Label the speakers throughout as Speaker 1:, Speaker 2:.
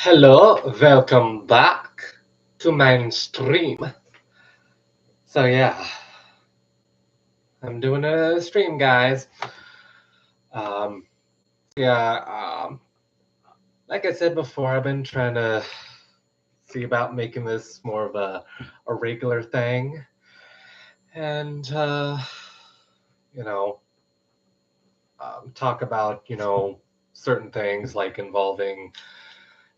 Speaker 1: Hello, welcome back to mainstream. So yeah, I'm doing a stream, guys. Um, yeah, like I said before, I've been trying to see about making this more of a regular thing, and you know, talk about certain things like involving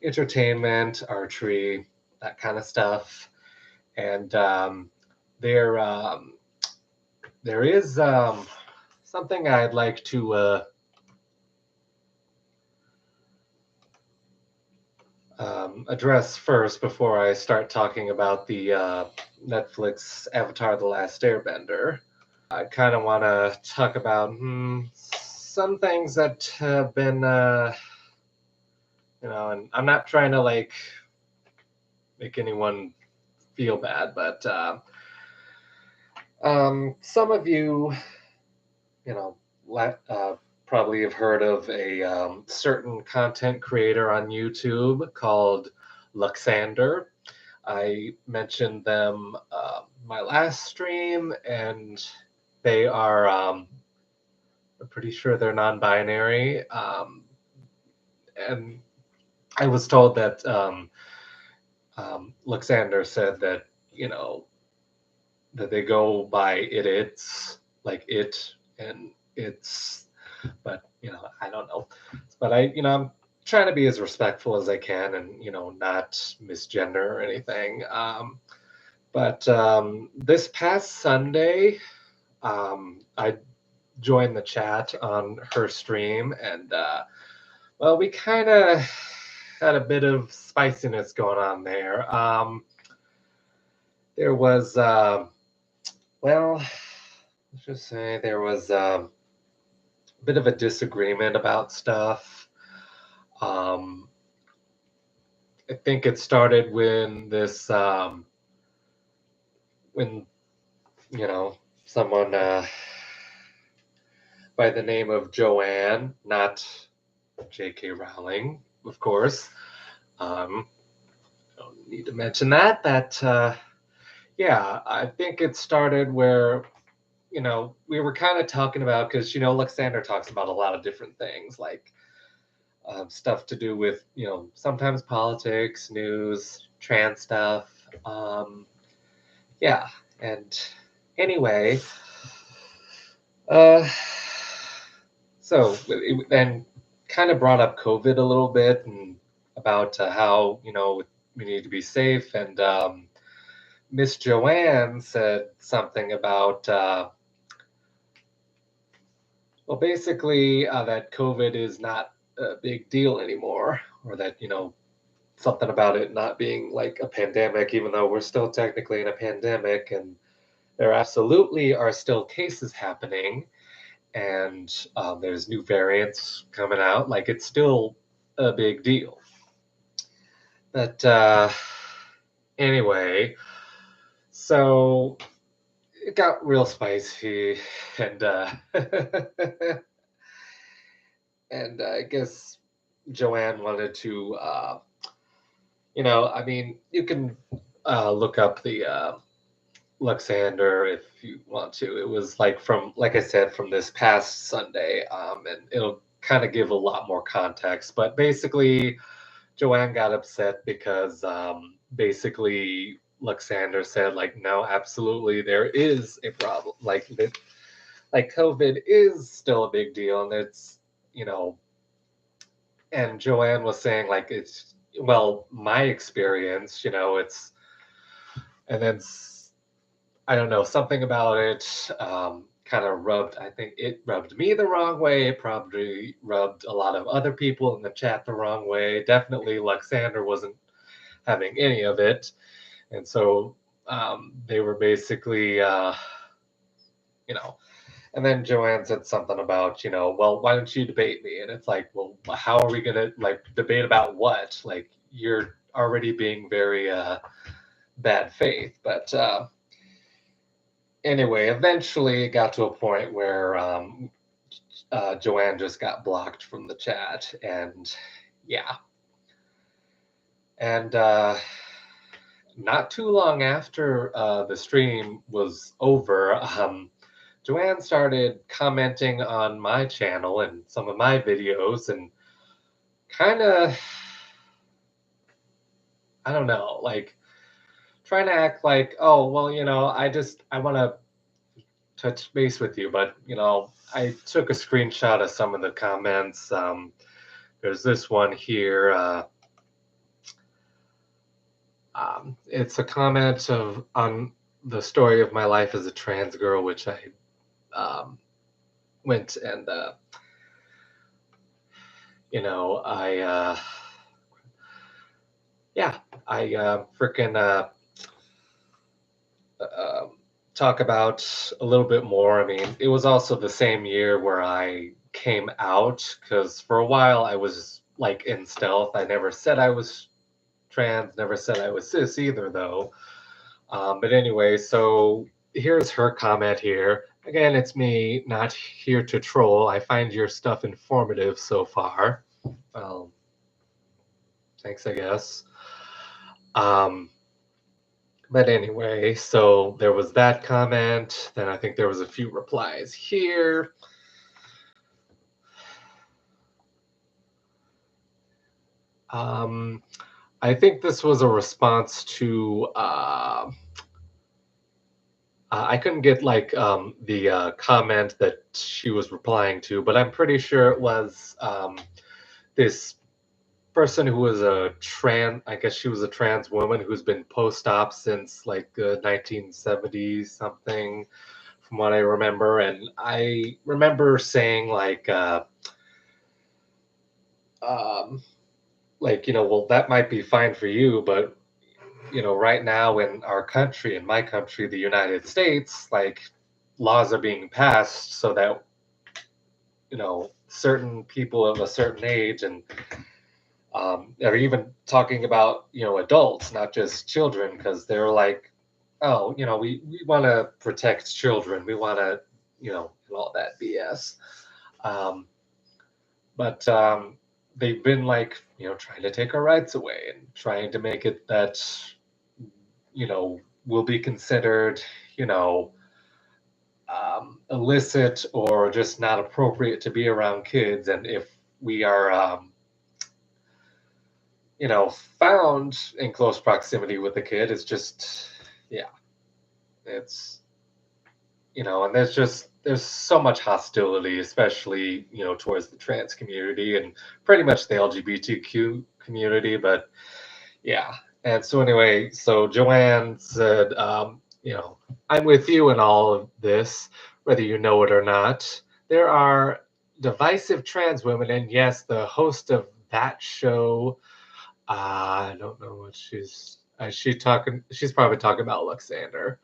Speaker 1: entertainment, archery, that kind of stuff, and there. There is something I'd like to address first before I start talking about the Netflix Avatar: The Last Airbender. I kind of want to talk about some things that have been, and I'm not trying to make anyone feel bad, but some of you, you know, probably have heard of a certain content creator on YouTube called Luxander. I mentioned them my last stream, and they are, I'm pretty sure they're non-binary. And I was told that Luxander said that, that they go by it's, like it and it's, but I don't know. But I'm trying to be as respectful as I can, and not misgender or anything. But this past Sunday, I joined the chat on her stream, and well, we kind of had a bit of spiciness going on there. There was, well, let's just say there was a bit of a disagreement about stuff. I think it started when when someone by the name of Joanne, not J.K. Rowling, of course. Don't need to mention that. Yeah, I think it started where we were kind of talking about, because Alexander talks about a lot of different things, like stuff to do with sometimes politics, news, trans stuff. Yeah, and anyway, so it then kind of brought up COVID a little bit, and about how we need to be safe, and Miss Joanne said something about well, basically that COVID is not a big deal anymore, or that something about it not being like a pandemic, even though we're still technically in a pandemic, and there absolutely are still cases happening, and there's new variants coming out. Like, it's still a big deal. But anyway, so it got real spicy, and and I guess Joanne wanted to, I mean, you can look up the Luxander if you want to. It was like I said, from this past Sunday, and it'll kind of give a lot more context. But basically, Joanne got upset because basically Luxander said, like, no, absolutely, there is a problem. Like that, like COVID is still a big deal, and it's and Joanne was saying, like, it's, well, my experience, it's, and then I don't know, something about it kind of rubbed, I think it rubbed me the wrong way. It probably rubbed a lot of other people in the chat the wrong way. Definitely Luxander wasn't having any of it. And so they were basically, and then Joanne said something about, well, why don't you debate me? And it's like, well, how are we going to debate about what? Like, you're already being very bad faith. But anyway, eventually it got to a point where Joanne just got blocked from the chat. And yeah. And not too long after the stream was over, Joanne started commenting on my channel and some of my videos and kind of, I don't know, like trying to act like, oh, well, I want to touch base with you, but, I took a screenshot of some of the comments. There's this one here. It's a comment on the story of my life as a trans girl, which I went and I yeah, I freaking uh, talk about a little bit more. I mean, it was also the same year where I came out, because for a while I was like in stealth. I never said I was trans, never said I was cis either, though. But anyway, so here's her comment here. Again, it's me, not here to troll. I find your stuff informative so far. Well, thanks, I guess. Um, but anyway, so there was that comment. Then I think there was a few replies here. I think this was a response to I couldn't get like the comment that she was replying to, but I'm pretty sure it was this person who was I guess she was a trans woman who's been post-op since like the 1970s something, from what I remember. And I remember saying um, well, that might be fine for you, but right now in our country, in my country, the United States, like laws are being passed so that certain people of a certain age and are even talking about adults, not just children, because they're like, oh, we want to protect children, we want to, and all that BS. Um, but they've been like trying to take our rights away and trying to make it that will be considered you know illicit or just not appropriate to be around kids. And if we are found in close proximity with a kid, it's just, yeah, it's, and there's so much hostility, especially, towards the trans community and pretty much the LGBTQ community. But yeah. And so anyway, so Joanne said, I'm with you in all of this, whether you know it or not. There are divisive trans women, and yes, the host of that show, I don't know what she's probably talking about Luxander,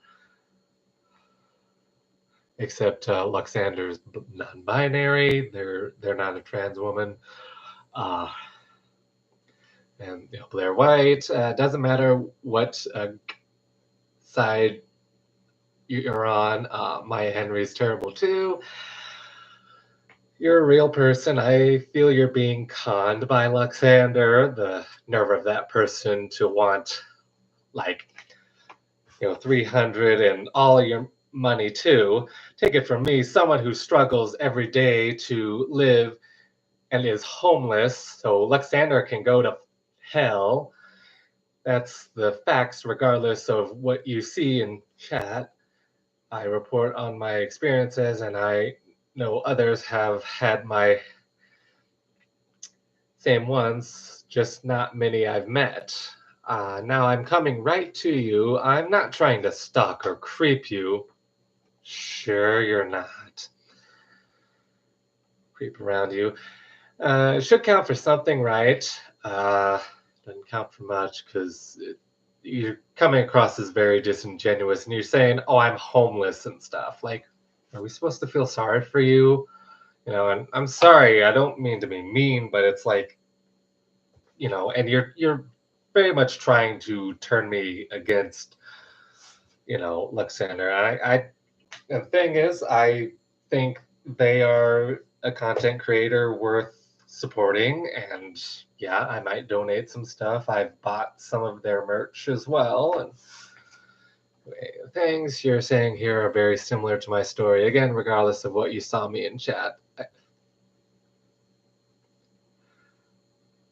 Speaker 1: except Luxander's non-binary. They're not a trans woman. Uh, and Blair White. Doesn't matter what side you're on. Maya Henry's terrible too. You're a real person. I feel you're being conned by Luxander. The nerve of that person to want like 300 and all of your money too. Take it from me, someone who struggles every day to live and is homeless. So Luxander can go to hell. That's the facts, regardless of what you see in chat. I report on my experiences, and I know others have had my same ones, just not many I've met. Now I'm coming right to you. I'm not trying to stalk or creep you. Sure, you're not. Creep around you. It should count for something, right? Doesn't count for much because you're coming across as very disingenuous, and you're saying, "Oh, I'm homeless" and stuff. Like, are we supposed to feel sorry for you? And I'm sorry, I don't mean to be mean, but it's like, and you're very much trying to turn me against, Luxander. The thing is, I think they are a content creator worth supporting. And yeah, I might donate some stuff. I've bought some of their merch as well. And things you're saying here are very similar to my story. Again, regardless of what you saw me in chat.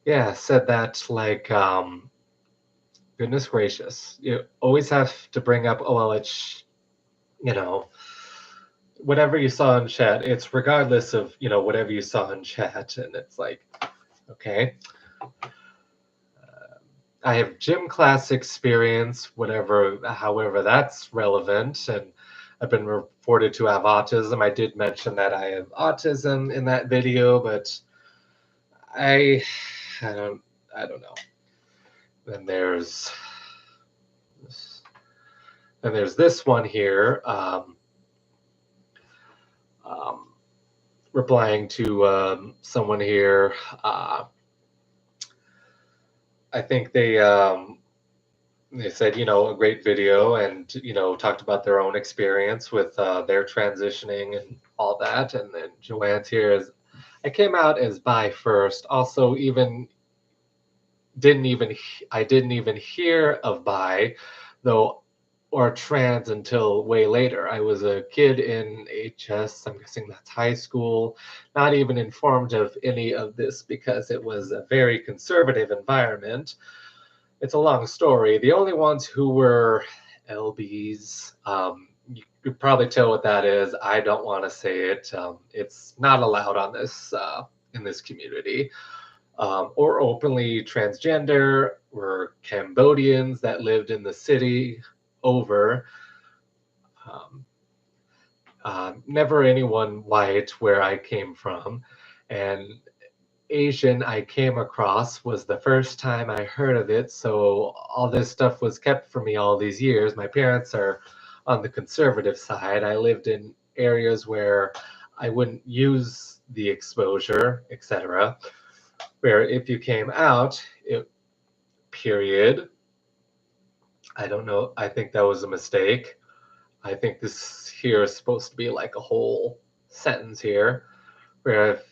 Speaker 1: Yeah, said that like, goodness gracious. You always have to bring up, oh, well, it's, you know, whatever you saw in chat, it's regardless of, whatever you saw in chat. And it's like, okay. I have gym class experience, whatever, however that's relevant. And I've been reported to have autism. I did mention that I have autism in that video, but I, I don't, I don't know. Then there's this one here, replying to someone here. I think they said, a great video, and talked about their own experience with their transitioning and all that. And then Joanne's here is, I came out as bi first. Also, I didn't even hear of bi, though, or trans until way later. I was a kid in HS, I'm guessing that's high school, not even informed of any of this because it was a very conservative environment. It's a long story. The only ones who were LBs, you could probably tell what that is. I don't want to say it. It's not allowed on this in this community. Or openly transgender, were Cambodians that lived in the city over. Never anyone white where I came from. And Asian I came across was the first time I heard of it. So all this stuff was kept from me all these years. My parents are on the conservative side. I lived in areas where I wouldn't use the exposure, etc. Where if you came out, period. I don't know. I think that was a mistake. I think this here is supposed to be like a whole sentence here, where if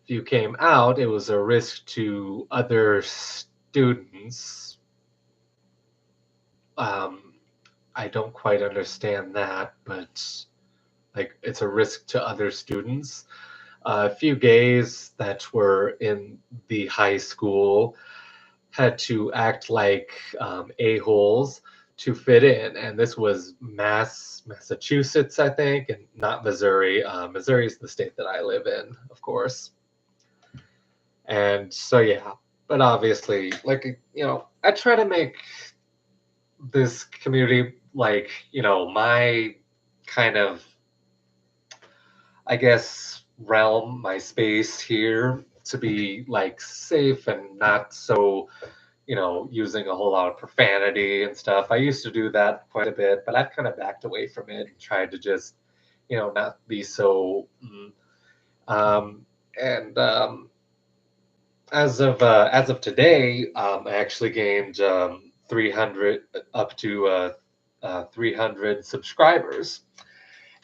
Speaker 1: you came out, it was a risk to other students. I don't quite understand that, but like it's a risk to other students. A few gays that were in the high school had to act like a-holes to fit in. And this was Massachusetts, I think, and not Missouri. Missouri is the state that I live in, of course. And so, yeah, but obviously, like, I try to make this community, like, my kind of, I guess, realm, my space here to be like safe and not so, using a whole lot of profanity and stuff. I used to do that quite a bit, but I've kind of backed away from it and tried to just, not be so. And as of today, I actually gained 300 up to 300 subscribers,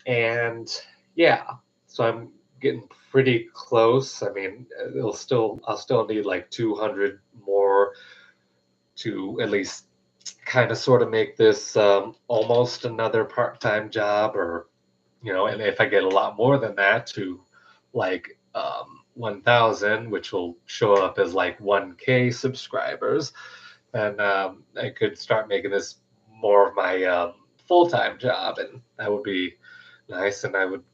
Speaker 1: and yeah, so I'm getting pretty close. I mean, I'll still need like 200 more to at least kind of sort of make this almost another part-time job, or and if I get a lot more than that, to like 1,000, which will show up as like 1K subscribers, then I could start making this more of my full-time job, and that would be nice. And I would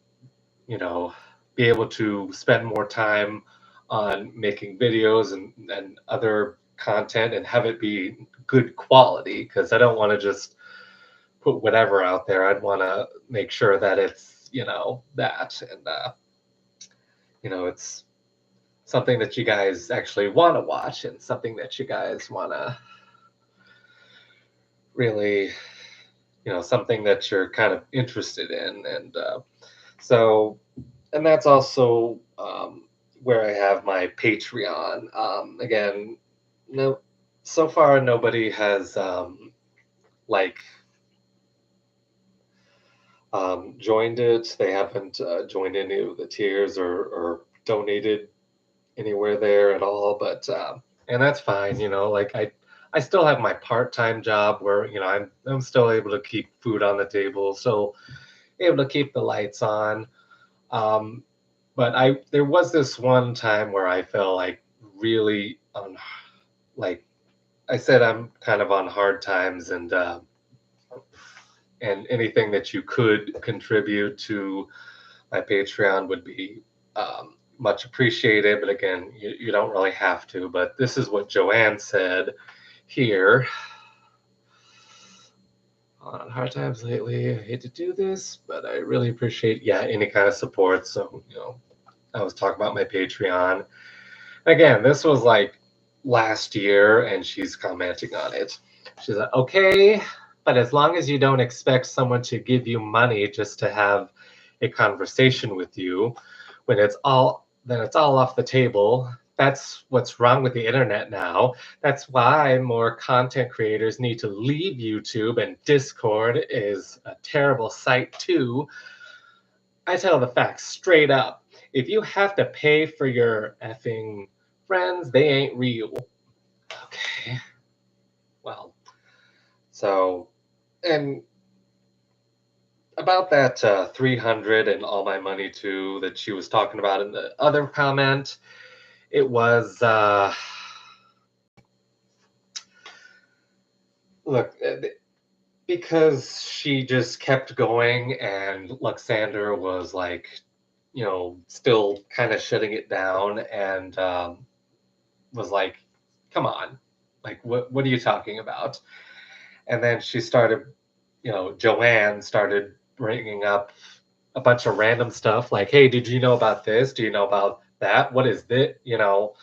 Speaker 1: be able to spend more time on making videos and other content and have it be good quality, because I don't want to just put whatever out there. I'd want to make sure that it's that, and it's something that you guys actually want to watch, and something that you guys want to really, something that you're kind of interested in. And so, and that's also where I have my Patreon. Again, no, so far nobody has like joined it. They haven't joined any of the tiers or donated anywhere there at all. But and that's fine, you know. Like I still have my part-time job where you know I'm still able to keep food on the table, so able to keep the lights on. Um, but I there was this one time where I felt like really on like I said I'm kind of on hard times and anything that you could contribute to my Patreon would be much appreciated. But again, you don't really have to. But this is what Joanne said here. On hard times lately, I hate to do this, but I really appreciate any kind of support. So you know, I was talking about my Patreon. Again, this was like last year, and she's commenting on it. She's like, okay, but as long as you don't expect someone to give you money just to have a conversation with you, when it's all off the table. That's what's wrong with the internet now. That's why more content creators need to leave YouTube, and Discord is a terrible site too. I tell the facts straight up. If you have to pay for your effing friends, they ain't real. Okay. Well, so, and about that 300 and all my money too that she was talking about in the other comment, it was, look, because she just kept going and Luxander was like, you know, still kind of shutting it down and was like, come on, like, what are you talking about? And then she started, you know, Joanne started bringing up a bunch of random stuff like, hey, did you know about this? Do you know about that? What is this? You know,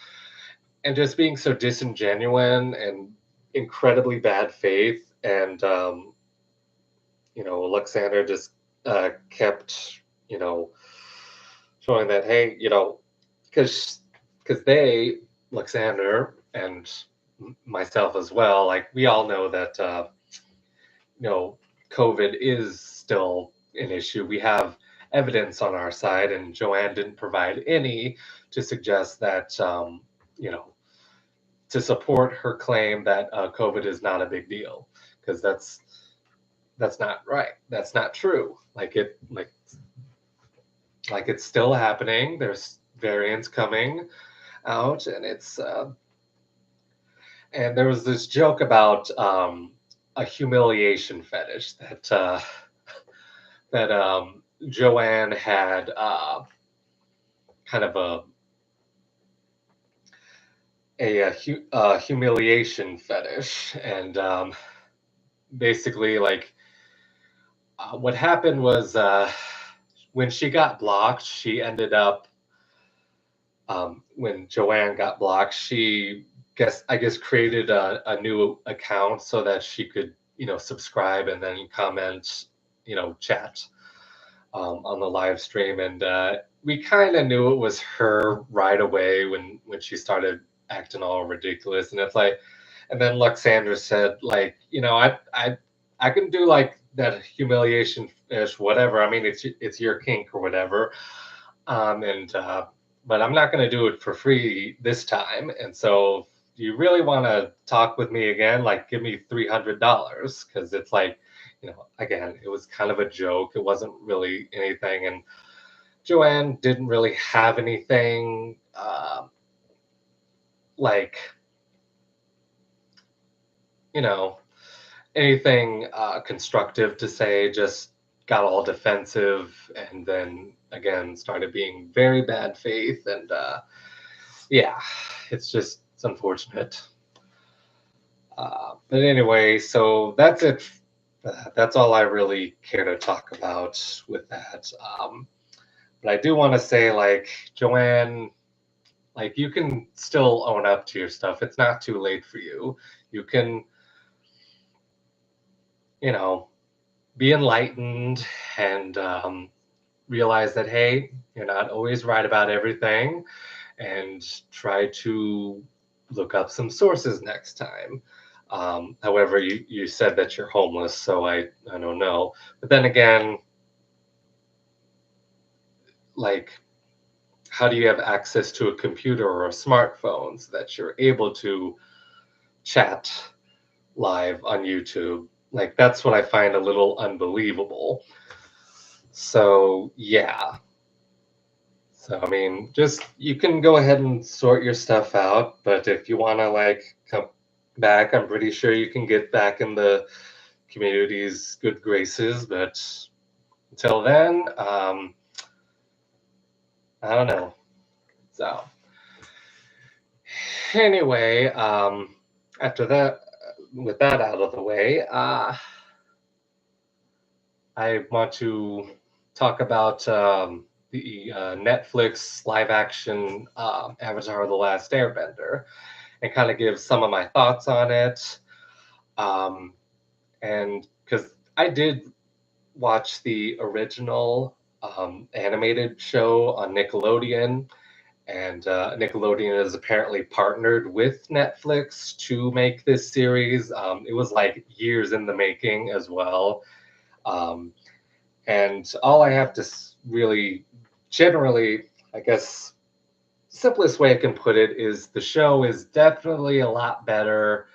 Speaker 1: and just being so disingenuous and incredibly bad faith. And, you know, Alexander just kept, you know, showing that, hey, you know, because they, Alexander and myself as well, like we all know that, you know, COVID is still an issue. We have evidence on our side, and Joanne didn't provide any to suggest that, you know, to support her claim that COVID is not a big deal, because that's not right. That's not true. Like it's still happening. There's variants coming out, and it's and there was this joke about a humiliation fetish that that Joanne had kind of a humiliation fetish, and basically like what happened was when she got blocked, she ended up when Joanne got blocked, she I guess created a new account so that she could you know subscribe and then comment you know chat on the live stream, and we kind of knew it was her right away when she started acting all ridiculous, and it's like, and then Luxandra said like, you know, I can do like that humiliation ish whatever. I mean, it's your kink or whatever, and but I'm not going to do it for free this time, and so. Do you really want to talk with me again? Like, give me $300 because it's like, you know, again, it was kind of a joke. It wasn't really anything. And Joanne didn't really have anything like, you know, anything constructive to say, just got all defensive and then again started being very bad faith. And yeah, it's unfortunate. But anyway, so that's it. That's all I really care to talk about with that. But I do want to say, like, Joanne, like, you can still own up to your stuff. It's not too late for you. You can, you know, be enlightened and realize that, hey, you're not always right about everything and try to look up some sources next time. However, you said that you're homeless, so I don't know. But then again, like, how do you have access to a computer or a smartphone so that you're able to chat live on YouTube? Like, that's what I find a little unbelievable. So, yeah. So, I mean, just you can go ahead and sort your stuff out, but if you want to like come back, I'm pretty sure you can get back in the community's good graces. But until then, I don't know. So, anyway, after that, with that out of the way, I want to talk about the Netflix live action Avatar: The Last Airbender and kind of give some of my thoughts on it. And because I did watch the original animated show on Nickelodeon, and Nickelodeon is apparently partnered with Netflix to make this series. It was like years in the making as well. Um, and all I have to really generally, I guess, simplest way I can put it is the show is definitely a lot better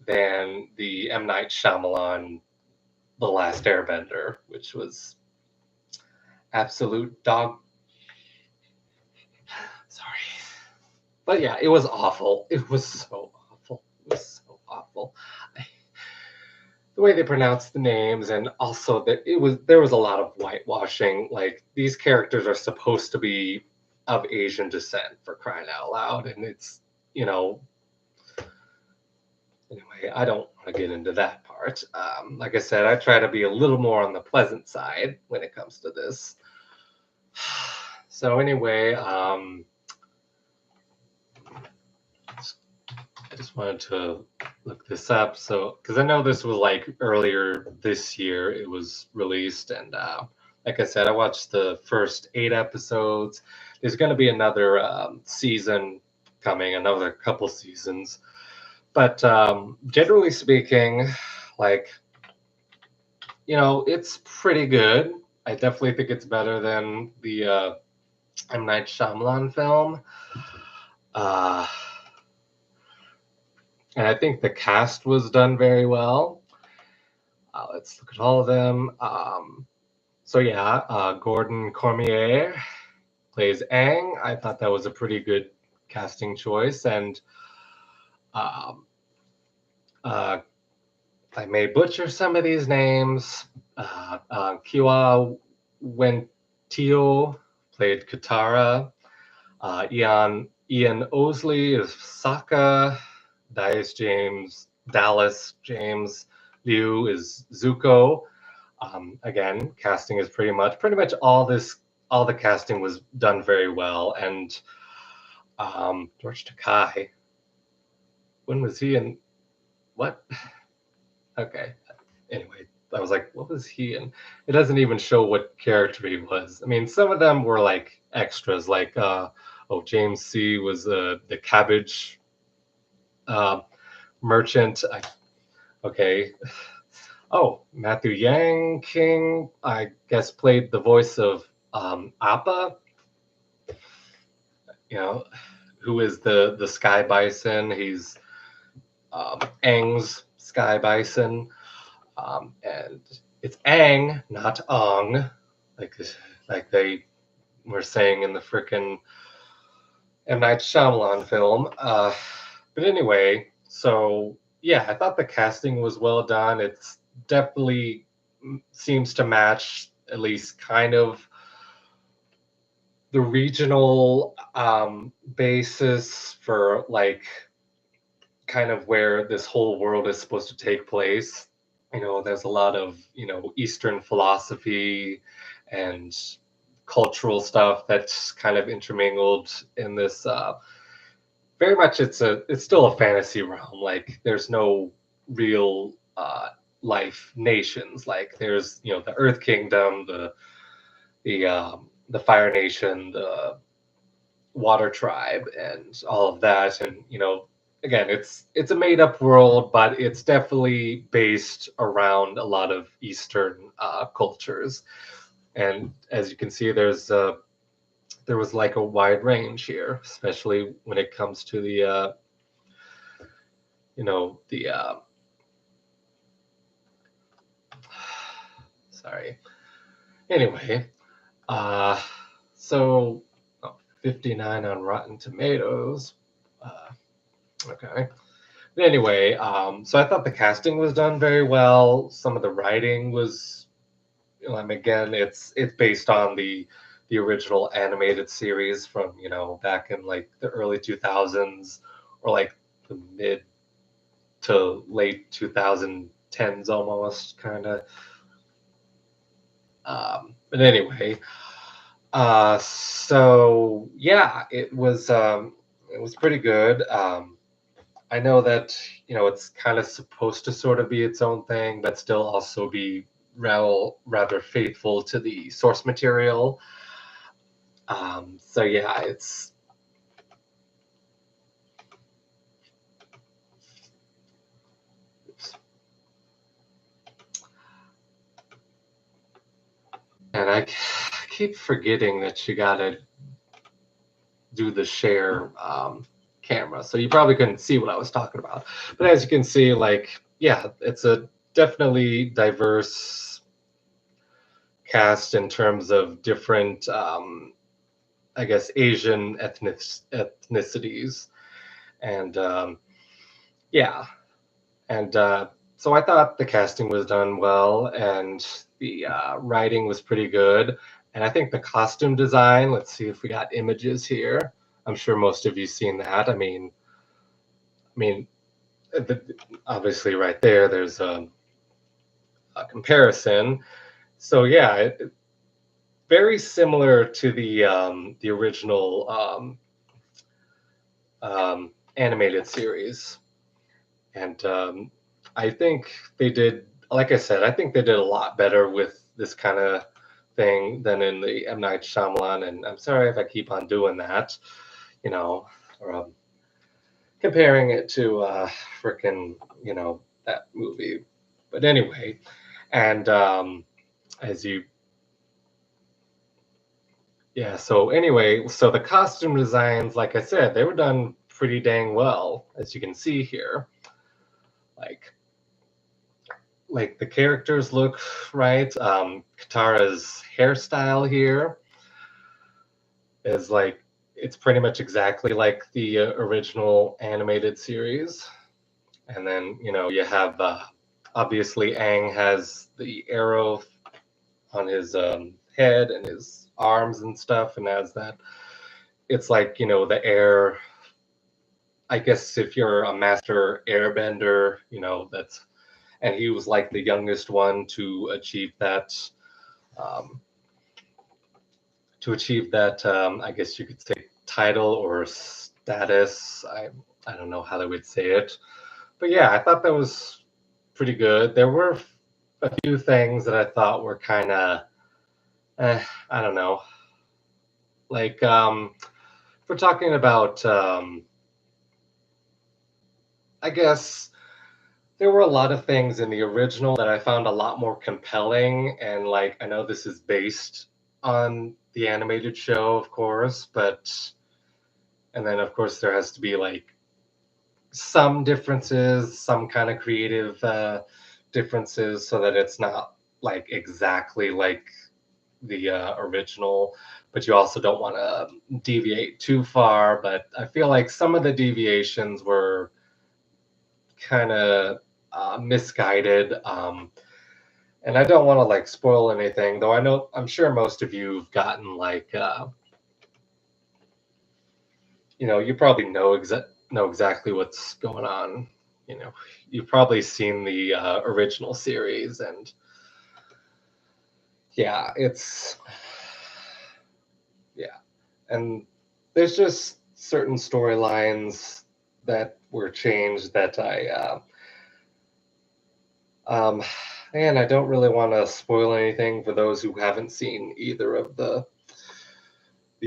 Speaker 1: than the M. Night Shyamalan The Last Airbender, which was absolute dog. Sorry. But yeah, it was awful. It was so awful. It was so awful. The way they pronounced the names, and also that there was a lot of whitewashing. Like, these characters are supposed to be of Asian descent, for crying out loud, and it's, you know, anyway, I don't want to get into that part. Like I said, I try to be a little more on the pleasant side when it comes to this. So anyway, I just wanted to look this up. So, because I know this was like earlier this year, it was released, and like I said, I watched the first 8 episodes. There's going to be another season coming, another couple seasons. But generally speaking, like, you know, it's pretty good. I definitely think it's better than the M. Night Shyamalan film. And I think the cast was done very well. Let's look at all of them. So yeah, Gordon Cormier plays Aang. I thought that was a pretty good casting choice, and um, I may butcher some of these names. Kiwa Wentio played Katara. Ian Osley is Sokka. Dallas James Liu is Zuko. Again, casting is pretty much all the casting was done very well. And George Takei, when was he in what? Okay. Anyway, I was like, what was he in? It doesn't even show what character he was. I mean, some of them were like extras, like James C was the cabbage merchant. Okay. Oh, Matthew Yang King, I guess, played the voice of Appa. You know, who is the Sky Bison? He's Aang's Sky Bison. And it's Aang, not Ong, like they were saying in the frickin' M. Night Shyamalan film. But anyway, so yeah, I thought the casting was well done. It's definitely seems to match at least kind of the regional basis for like kind of where this whole world is supposed to take place. You know, there's a lot of, you know, Eastern philosophy and cultural stuff that's kind of intermingled in this. Very much, it's still a fantasy realm. Like, there's no real life nations. Like, there's, you know, the Earth Kingdom, the Fire Nation, the Water Tribe, and all of that. And, you know, again, it's a made up world, but it's definitely based around a lot of Eastern cultures. And as you can see, there's there was like a wide range here, especially when it comes to the you know, the sorry. Anyway, uh, so oh, 59 on Rotten Tomatoes. Uh, okay. Anyway, so I thought the casting was done very well. Some of the writing was, you know, again, it's based on the original animated series from, you know, back in like the early 2000s or like the mid to late 2010s almost kind of. But anyway, so yeah, it was pretty good. I know that, you know, it's kind of supposed to sort of be its own thing, but still also be rather faithful to the source material. So yeah, it's and I keep forgetting that you gotta do the share camera, so you probably couldn't see what I was talking about. But as you can see, like, yeah, it's a definitely diverse cast in terms of different, I guess, Asian ethnicities, and yeah, and so I thought the casting was done well, and the writing was pretty good, and I think the costume design. Let's see if we got images here. I'm sure most of you seen that. I mean, the, obviously, right there, there's a comparison. So yeah, very similar to the original animated series, and I think they did. Like I said, I think they did a lot better with this kind of thing than in the M. Night Shyamalan. And I'm sorry if I keep on doing that, you know, or, comparing it to frickin', you know, that movie. But anyway, and as you yeah, so anyway, so the costume designs, like I said, they were done pretty dang well, as you can see here. Like like the characters look right. Katara's hairstyle here is like it's pretty much exactly like the original animated series. And then, you know, you have obviously Aang has the arrow on his head and his arms and stuff, and as that, it's like, you know, the air. I guess if you're a master airbender, you know, that's and he was like the youngest one to achieve that. Um, I guess you could say title or status. I don't know how they would say it, but yeah, I thought that was pretty good. There were a few things that I thought were kind of, I don't know, like if we're talking about, I guess there were a lot of things in the original that I found a lot more compelling, and like I know this is based on the animated show, of course, but and then of course there has to be like some differences, some kind of creative differences, so that it's not like exactly like the original, but you also don't want to deviate too far. But I feel like some of the deviations were kind of misguided. And I don't want to like spoil anything, though. I'm sure most of you've gotten like, you know, you probably know exactly what's going on. You know, you've probably seen the original series, and yeah, it's yeah, and there's just certain storylines that were changed that um, and I don't really want to spoil anything for those who haven't seen either of the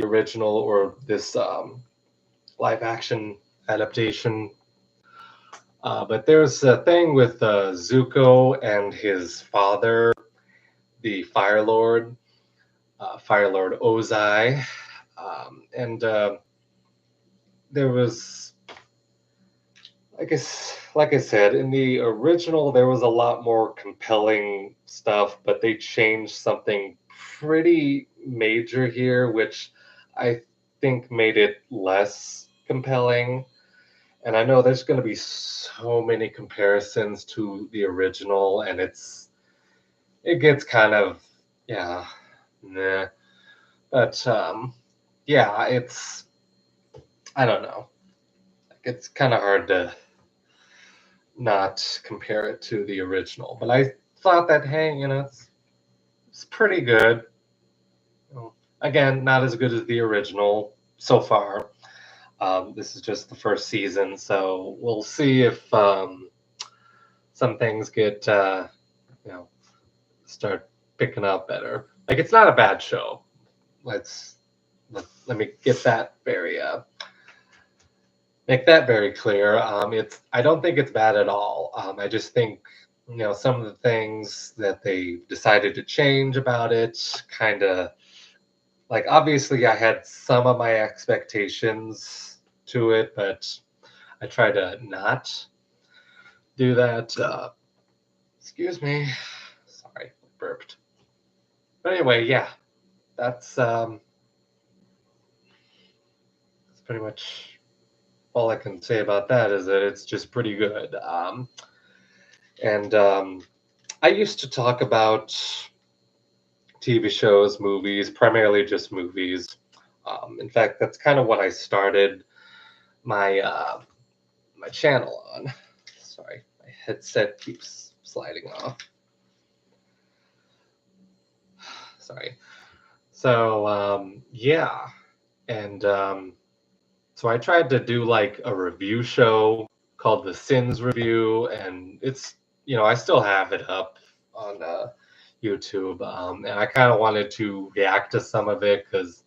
Speaker 1: original or this live action adaptation. But there's a thing with Zuko and his father, the Fire Lord, Fire Lord Ozai. And there was, I guess, like I said, in the original, there was a lot more compelling stuff, but they changed something pretty major here, which I think made it less compelling. And I know there's going to be so many comparisons to the original, and it gets kind of, yeah, nah. But yeah, I don't know. It's kind of hard to not compare it to the original. But I thought that, hey, it's pretty good. Again, not as good as the original so far. This is just the first season, so we'll see if some things get, you know, start picking up better. Like, it's not a bad show. Let me get that very make that very clear. I don't think it's bad at all. I just think some of the things that they decided to change about it kind of, like, obviously I had some of my expectations to it, but I try to not do that. Excuse me. Sorry, burped. But anyway, yeah, that's pretty much all I can say about that, is that it's just pretty good. And I used to talk about TV shows, movies, primarily just movies. In fact, that's kind of what I started my my channel on. Sorry, my headset keeps sliding off. Sorry. So yeah, and so I tried to do like a review show called The Sins Review, and I still have it up on YouTube, and I kind of wanted to react to some of it because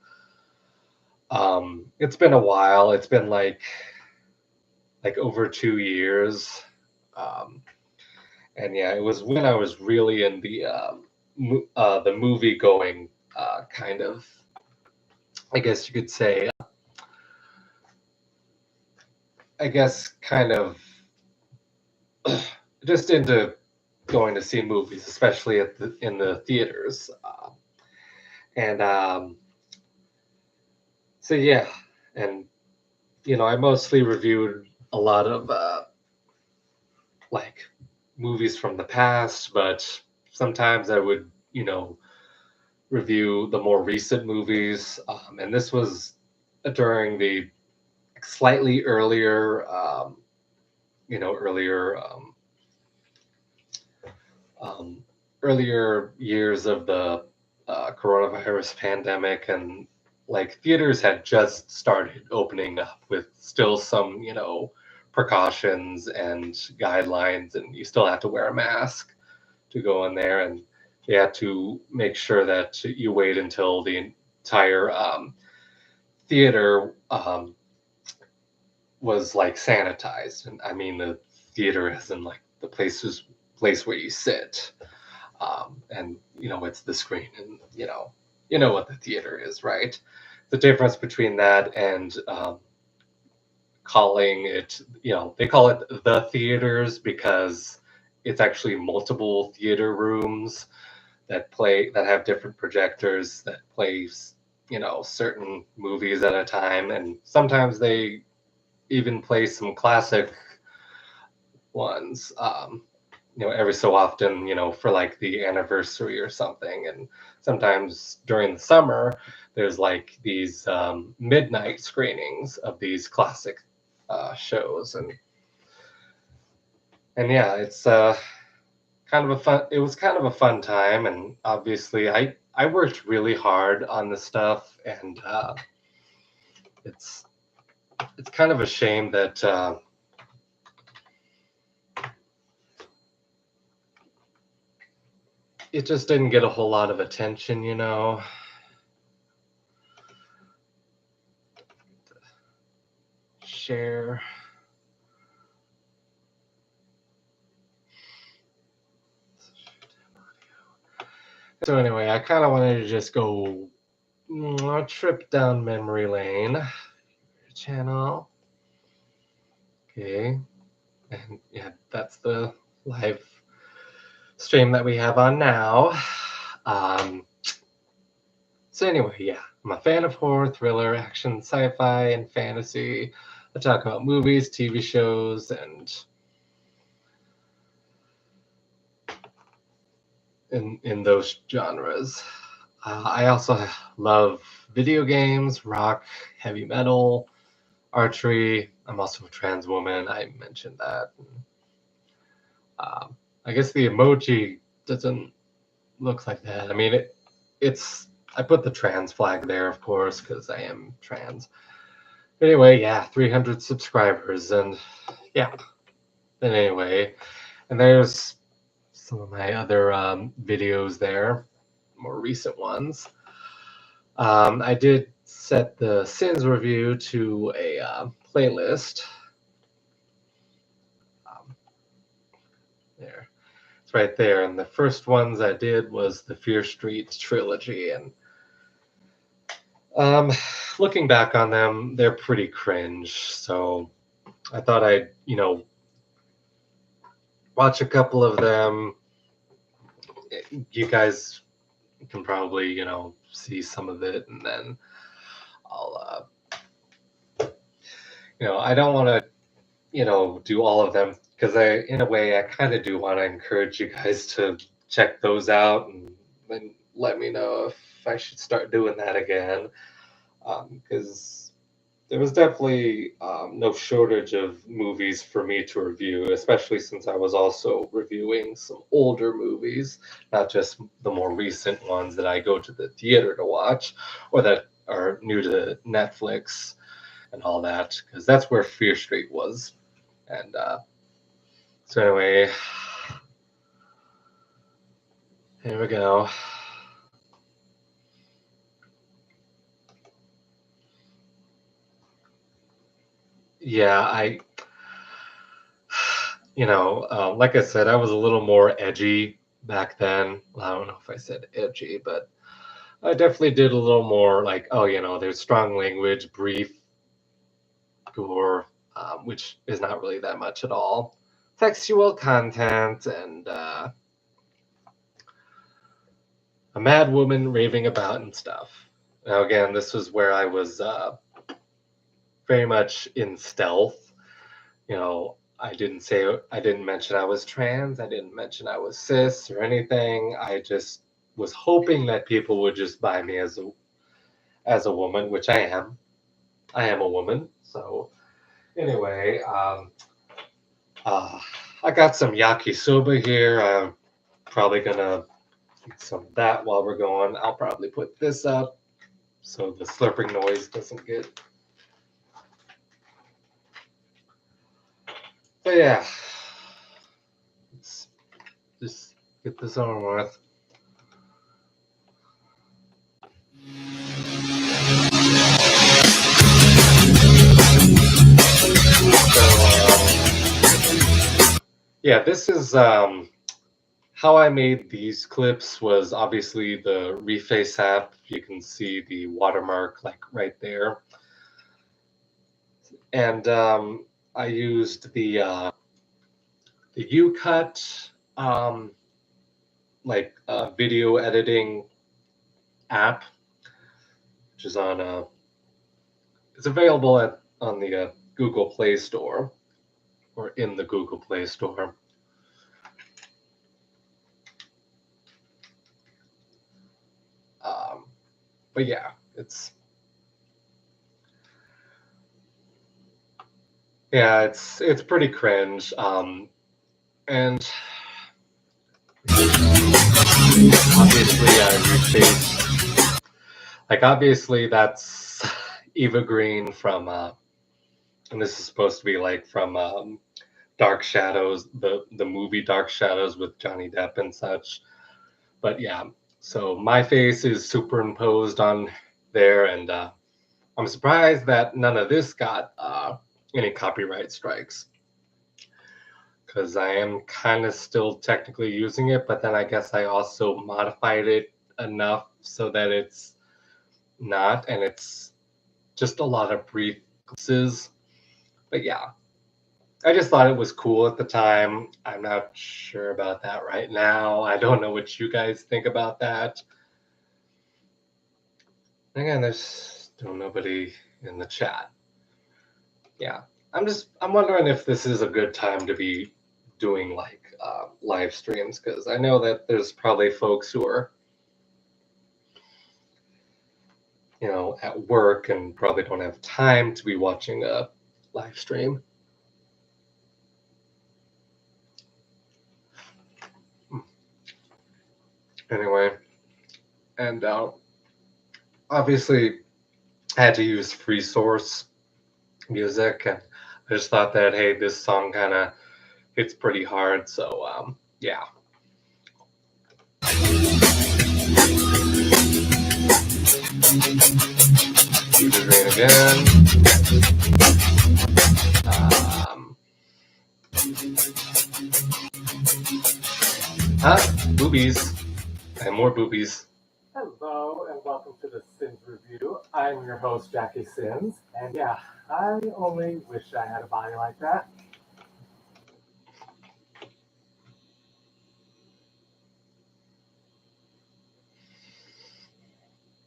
Speaker 1: it's been a while. It's been like over 2 years, um, and yeah, it was when I was really in the movie going kind of. I guess you could say. I guess kind of just into going to see movies, especially in the theaters, and so yeah, and I mostly reviewed a lot of like movies from the past, but sometimes I would review the more recent movies, and this was during the slightly earlier, earlier. Um, Earlier years of the coronavirus pandemic, and like theaters had just started opening up with still some precautions and guidelines, and you still have to wear a mask to go in there, and you have to make sure that you wait until the entire theater was like sanitized. And I mean the theater as in like the place where you sit, and it's the screen, and you know what the theater is, right? The difference between that and calling it, they call it the theaters because it's actually multiple theater rooms that have different projectors that plays certain movies at a time, and sometimes they even play some classic ones, every so often, for like the anniversary or something. And sometimes during the summer, there's like these midnight screenings of these classic shows, and yeah, it's it was kind of a fun time. And obviously, I worked really hard on the stuff, and it's kind of a shame that. It just didn't get a whole lot of attention. Share. So anyway, I kind of wanted to just go, a trip down memory lane channel. Okay, and yeah, that's the live stream that we have on now. So anyway, yeah, I'm a fan of horror, thriller, action, sci-fi, and fantasy. I talk about movies, TV shows, and in those genres. I also love video games, rock, heavy metal, archery. I'm also a trans woman. I mentioned that. I guess the emoji doesn't look like that. I mean, it's. I put the trans flag there, of course, because I am trans. Anyway, yeah, 300 subscribers, and yeah. And anyway, and there's some of my other videos there, more recent ones. I did set the Sins review to a playlist. There, it's right there. And the first ones I did was the Fear Street trilogy, and looking back on them, they're pretty cringe. So I thought I'd, watch a couple of them. You guys can probably, see some of it, and then I'll, I don't want to, do all of them because in a way, I kind of do want to encourage you guys to check those out and then let me know if I should start doing that again. Because there was definitely no shortage of movies for me to review, especially since I was also reviewing some older movies, not just the more recent ones that I go to the theater to watch or that are new to Netflix and all that, because that's where Fear Street was. And so, anyway, here we go. Yeah, like I said, I was a little more edgy back then. I don't know if I said edgy, but I definitely did a little more like, there's strong language, brief, gore, which is not really that much at all. Sexual content, and a mad woman raving about and stuff. Now, again, this was where I was very much in stealth. I didn't mention I was trans. I didn't mention I was cis or anything. I just was hoping that people would just buy me as a woman, which I am. I am a woman. So anyway, I got some yakisoba here. I'm probably gonna eat some of that while we're going. I'll probably put this up so the slurping noise doesn't get. But yeah, let's just get this on with. Yeah, this is how I made these clips was obviously the Reface app. You can see the watermark like right there. And I used the UCut video editing app, which is it's available on the Google Play Store or in the Google Play Store. But yeah, it's pretty cringe. And obviously, Reface, obviously that's Eva Green from, and this is supposed to be like from Dark Shadows, the movie Dark Shadows with Johnny Depp and such. But yeah, so my face is superimposed on there, and I'm surprised that none of this got any copyright strikes, because I am kind of still technically using it, but then I guess I also modified it enough so that it's not, and it's just a lot of brief glimpses. But yeah, I just thought it was cool at the time. I'm not sure about that right now. I don't know what you guys think about that. Again, there's still nobody in the chat. Yeah, I'm wondering if this is a good time to be doing like live streams, because I know that there's probably folks who are, at work and probably don't have time to be watching a live stream. Anyway, and obviously I had to use free source music, and I just thought that, hey, this song kind of hits pretty hard, so yeah. Keep it green again. Boobies. And more boobies.
Speaker 2: Hello, and welcome to the Sins Review. I'm your host, Jackie Sins, and yeah, I only wish I had a body like that.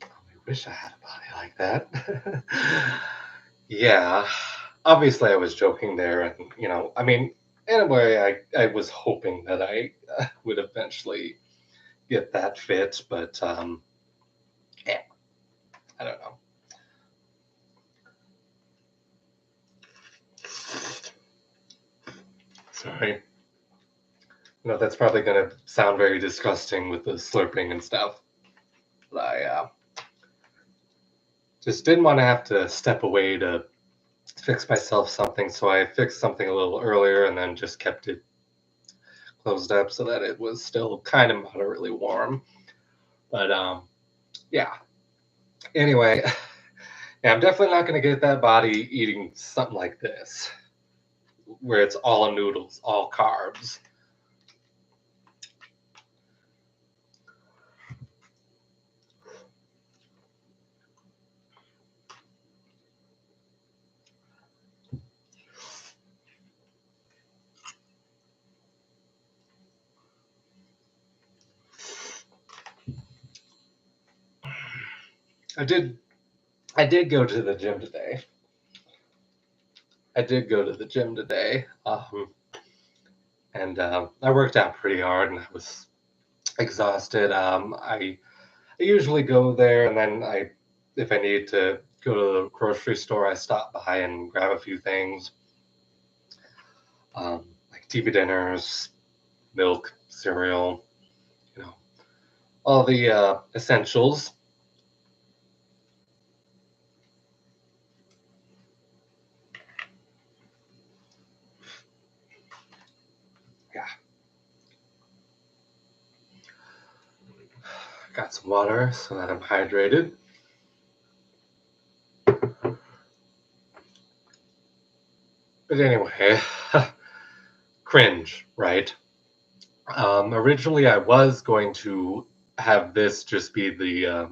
Speaker 1: I wish I had a body like that. Yeah, obviously I was joking there, and I mean, in a way, I was hoping that I would eventually get that fit, but yeah, I don't know. Sorry. That's probably going to sound very disgusting with the slurping and stuff. But I just didn't want to have to step away to fix myself something, so I fixed something a little earlier and then just kept it closed up so that it was still kind of moderately warm. But yeah. Anyway, yeah, I'm definitely not going to get that body eating something like this, where it's all noodles, all carbs. I did go to the gym today. And I worked out pretty hard, and I was exhausted. I usually go there, and then if I need to go to the grocery store, I stop by and grab a few things, like TV dinners, milk, cereal, all the essentials. Yeah. Got some water so that I'm hydrated. But anyway, cringe, right? Originally, I was going to have this just be the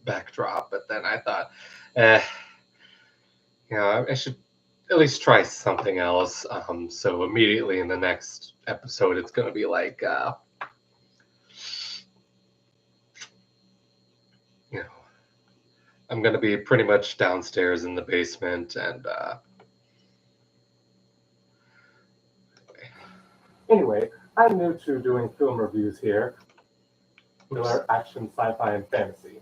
Speaker 1: backdrop, but then I thought, I should at least try something else. So immediately in the next episode, it's going to be like, I'm going to be pretty much downstairs in the basement, and
Speaker 2: Anyway, I'm new to doing film reviews here, thriller, action, sci-fi, and fantasy.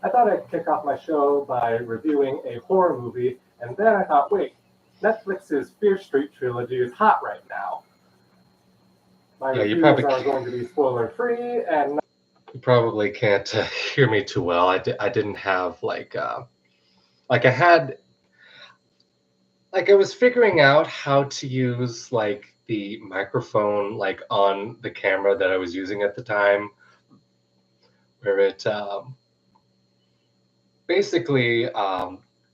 Speaker 2: I thought I'd kick off my show by reviewing a horror movie, and then I thought, wait, Netflix's Fear Street trilogy is hot right now. My reviews are going to be spoiler-free, and
Speaker 1: you probably can't hear me too well. I didn't have I was figuring out how to use the microphone on the camera that I was using at the time, where it basically it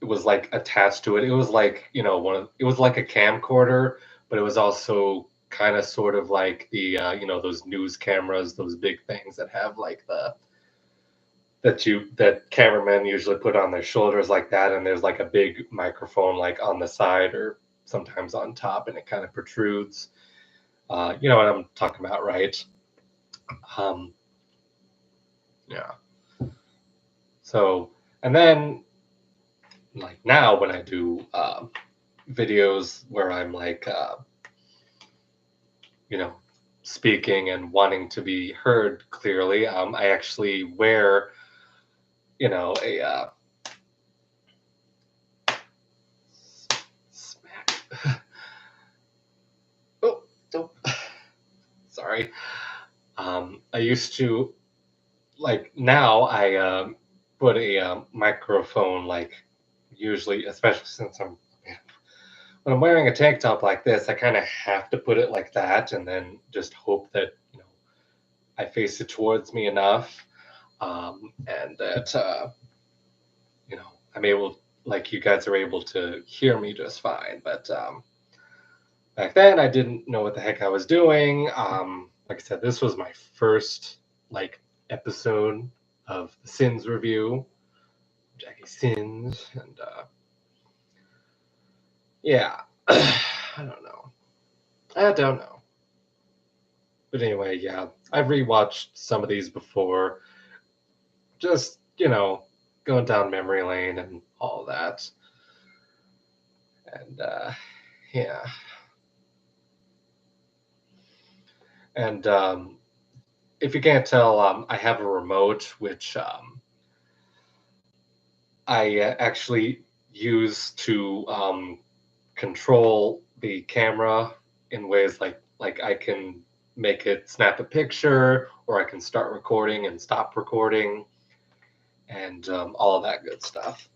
Speaker 1: was attached to it. It was it was like a camcorder, but it was also kind of sort of like the those news cameras, those big things that have that cameramen usually put on their shoulders like that, and there's like a big microphone like on the side or sometimes on top, and it kind of protrudes. You know what I'm talking about, right? Yeah. So, and then like now when I do videos where I'm like, you know, speaking and wanting to be heard clearly, I actually wear, you know, a smack. Oh, don't. Sorry. I used to like now I put a microphone like usually, especially since when I'm wearing a tank top like this, I kind of have to put it like that, and then just hope that I face it towards me enough, and that I'm able, like you guys are able to hear me just fine. But back then, I didn't know what the heck I was doing. Like I said, this was my first like episode of the Sins review, Jackie Sins, and yeah, I don't know. But anyway, yeah, I've rewatched some of these before, just going down memory lane and all that, and yeah, and if you can't tell, I have a remote which I actually use to control the camera in ways like I can make it snap a picture, or I can start recording and stop recording, and all of that good stuff.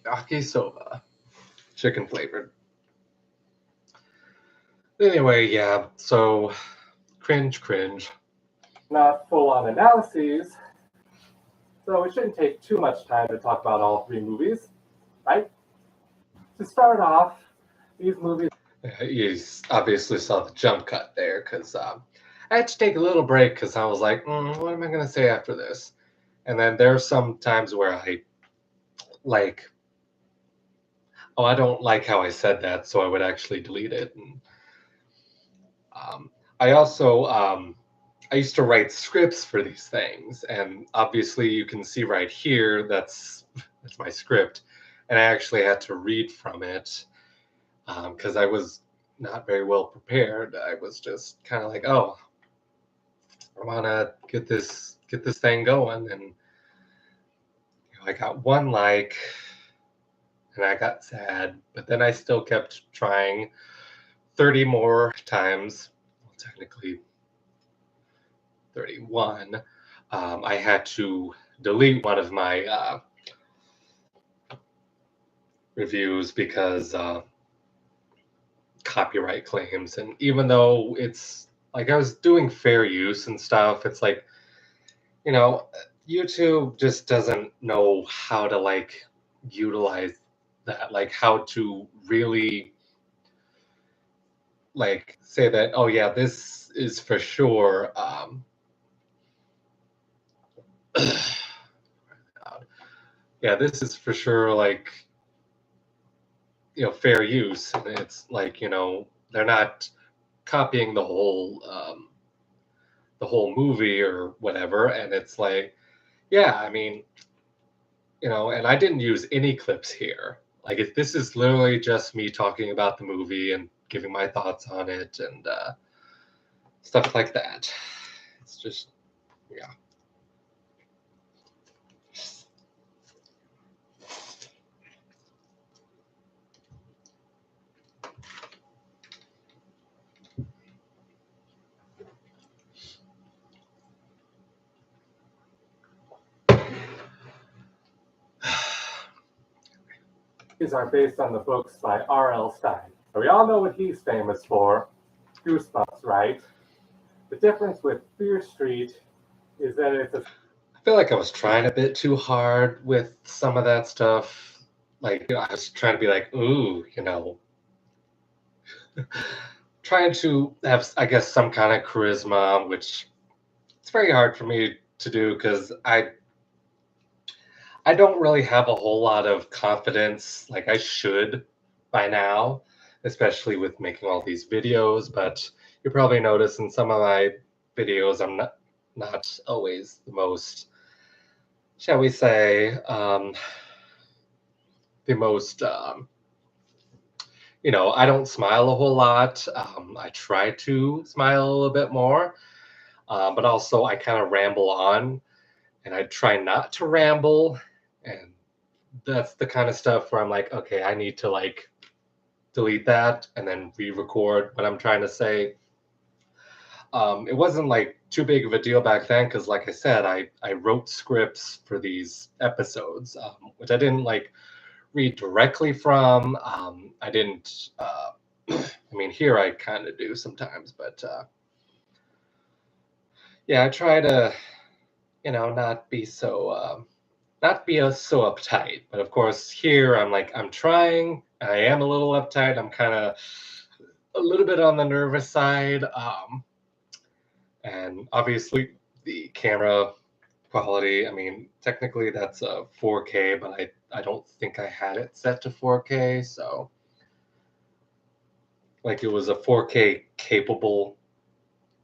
Speaker 1: Yakisoba, chicken flavored. Anyway, yeah, so cringe.
Speaker 2: Not full-on analyses, so it shouldn't take too much time to talk about all three movies, right? To start off, these movies...
Speaker 1: You obviously saw the jump cut there, because I had to take a little break because I was like, what am I going to say after this? And then there are some times where I like, oh, I don't like how I said that, so I would actually delete it. And I also I used to write scripts for these things, and obviously you can see right here that's my script, and I actually had to read from it because I was not very well prepared. I was just kind of like, oh, I want to get this thing going, and I got one like, and I got sad, but then I still kept trying 30 more times. Well, technically 31. I had to delete one of my reviews because copyright claims. And even though it's like I was doing fair use and stuff, it's like, YouTube just doesn't know how to like utilize that, like how to really like say that, oh yeah, this is for sure yeah, this is for sure like fair use, and it's like they're not copying the whole movie or whatever, and it's like, yeah, I mean, and I didn't use any clips here. Like, if this is literally just me talking about the movie and giving my thoughts on it and stuff like that. It's just, yeah.
Speaker 2: These are based on the books by R.L. Stein. So we all know what he's famous for. Goosebumps, right? The difference with Fear Street is that it's a...
Speaker 1: I feel like I was trying a bit too hard with some of that stuff. Like, I was trying to be like, ooh, trying to have, I guess, some kind of charisma, which it's very hard for me to do because I don't really have a whole lot of confidence like I should by now, especially with making all these videos. But you probably notice in some of my videos, I'm not always the most, shall we say, the most, I don't smile a whole lot. I try to smile a little bit more, but also I kind of ramble on, and I try not to ramble, and that's the kind of stuff where I'm like, okay, I need to like delete that and then re-record what I'm trying to say. It wasn't like too big of a deal back then because, like I said, I wrote scripts for these episodes, which I didn't like read directly from. I didn't. I mean, here I kind of do sometimes, but yeah, I try to, not be so. Not be so uptight, but of course here I'm like I'm trying. I am a little uptight. I'm kind of a little bit on the nervous side, and obviously the camera quality. I mean, technically that's a 4K, but I don't think I had it set to 4K, so like it was a 4K capable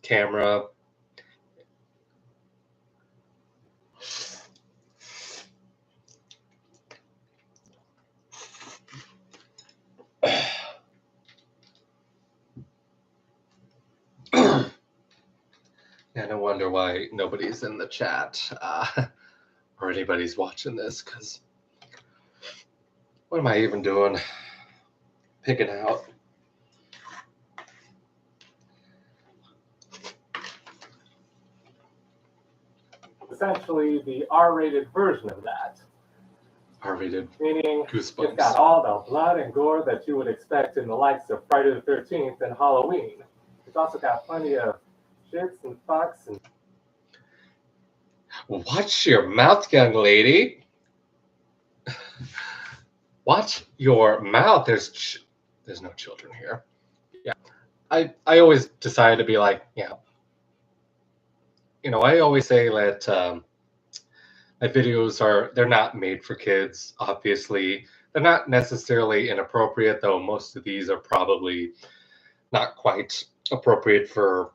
Speaker 1: camera. Yeah, no wonder why nobody's in the chat or anybody's watching this, because what am I even doing? Picking out.
Speaker 2: Essentially, the R-rated version of that.
Speaker 1: R-rated
Speaker 2: Meaning,
Speaker 1: Goosebumps.
Speaker 2: it's got all the blood and gore that you would expect in the likes of Friday the 13th and Halloween. It's also got plenty of shits and fucks and...
Speaker 1: Watch your mouth, young lady. Watch your mouth. There's no children here. Yeah, I always decide to be like, yeah. I always say that my videos they're not made for kids. Obviously, they're not necessarily inappropriate, though. Most of these are probably not quite appropriate for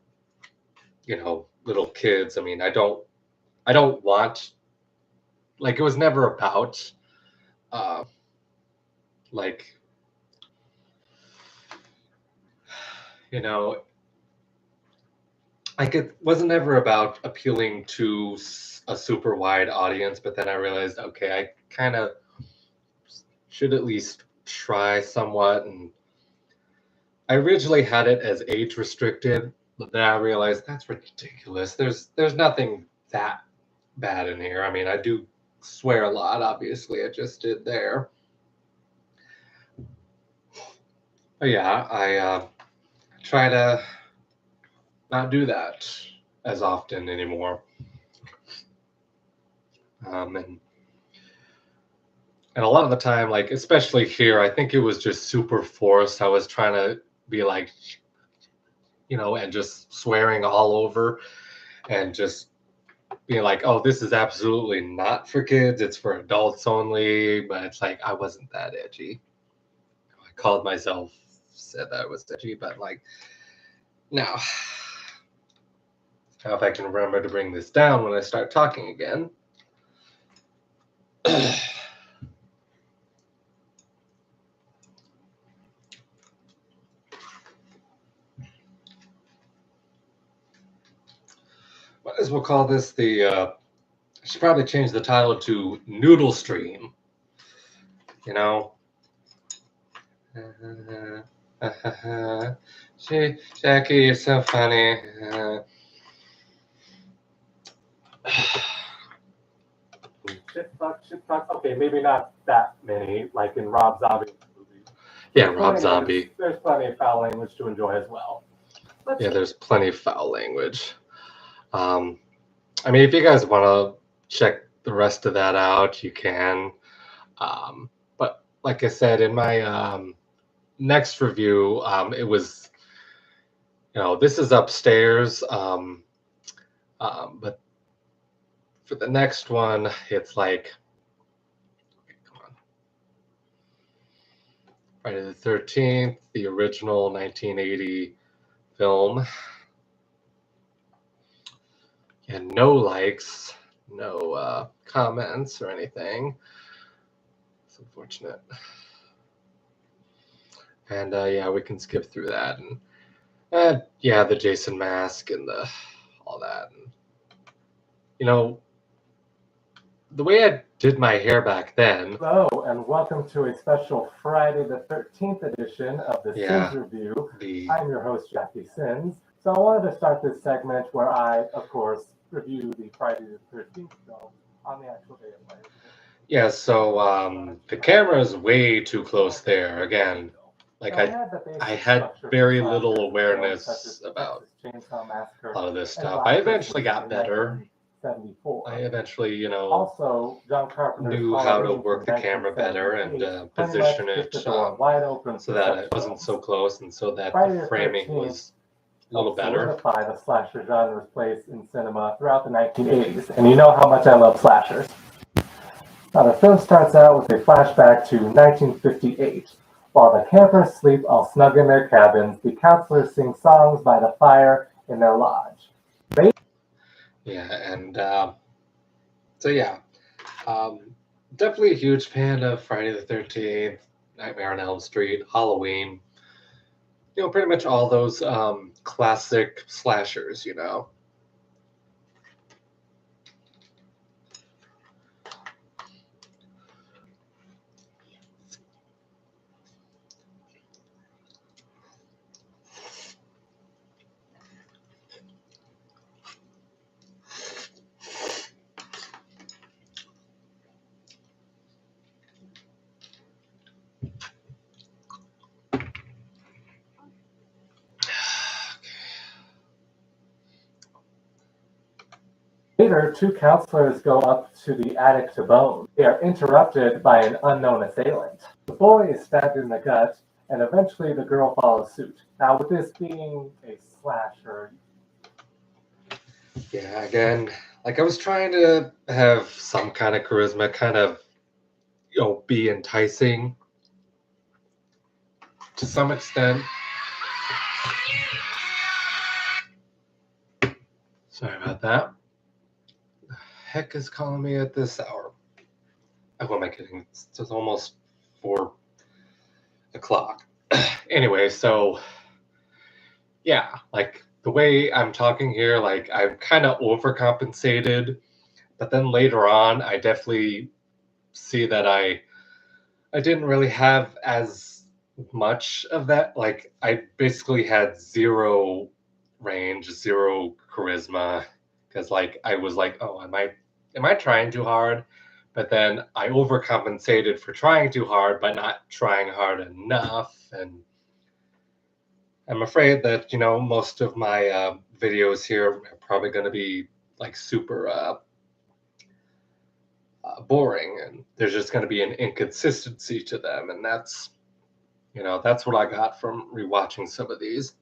Speaker 1: little kids. I mean, I don't want, like, it was never about like, like it wasn't ever about appealing to a super wide audience, but then I realized, okay, I kind of should at least try somewhat. And I originally had it as age restricted, but then I realized that's ridiculous. There's nothing that bad in here. I mean, I do swear a lot, obviously. I just did there. But yeah, I try to not do that as often anymore. And a lot of the time, like, especially here, I think it was just super forced. I was trying to be like, and just swearing all over and just being like, oh, this is absolutely not for kids. It's for adults only. But it's like, I wasn't that edgy. I called myself, said that I was edgy, but like, no. Now, if I can remember to bring this down when I start talking again. Might as well call this I should probably change the title to Noodle Stream. Jackie, you're so funny.
Speaker 2: Shit fuck. Okay, maybe not that many, like in Rob Zombie's movies.
Speaker 1: Yeah, Rob Zombie.
Speaker 2: There's plenty of foul language to enjoy as well.
Speaker 1: Yeah, there's plenty of foul language. I mean, if you guys want to check the rest of that out, you can. But like I said, in my next review, it was, this is upstairs. But for the next one, it's like, come on, Friday the 13th, the original 1980 film. And no likes, no comments or anything. It's unfortunate. And yeah, we can skip through that. And yeah, the Jason mask and all that. And, the way I did my hair back then.
Speaker 2: Hello, and welcome to a special Friday the 13th edition of the Sins Review. I'm your host, Jackie Sins. So I wanted to start this segment where I, of course, review the Friday the 13th film on the actual day of life.
Speaker 1: Yeah, so the camera is way too close there. Again, like I had very little awareness about a lot of this stuff. I eventually got better. I eventually,
Speaker 2: also, John Carpenter
Speaker 1: knew how to work the camera better and position it so that it wasn't so close and so that the framing was a little better.
Speaker 2: Solidify the slasher genre's place in cinema throughout the 1980s, and you know how much I love slashers. Now, the film starts out with a flashback to 1958. While the campers sleep all snug in their cabins, the counselors sing songs by the fire in their lodge.
Speaker 1: Yeah, and so yeah, definitely a huge fan of Friday the 13th, Nightmare on Elm Street, Halloween. Pretty much all those classic slashers,
Speaker 2: Later, two counselors go up to the attic to bone. They are interrupted by an unknown assailant. The boy is stabbed in the gut, and eventually the girl follows suit. Now, with this being a slasher...
Speaker 1: Yeah, again, like I was trying to have some kind of charisma, kind of, be enticing to some extent. Sorry about that. The heck is calling me at this hour? Who am I kidding? It's just almost 4 o'clock. Anyway, so yeah, like the way I'm talking here, like I've kind of overcompensated, but then later on, I definitely see that I didn't really have as much of that. Like I basically had zero range, zero charisma, because like I was like, oh, am I trying too hard? But then I overcompensated for trying too hard, but not trying hard enough. And I'm afraid that, most of my videos here are probably going to be like super boring, and there's just going to be an inconsistency to them. And that's what I got from rewatching some of these.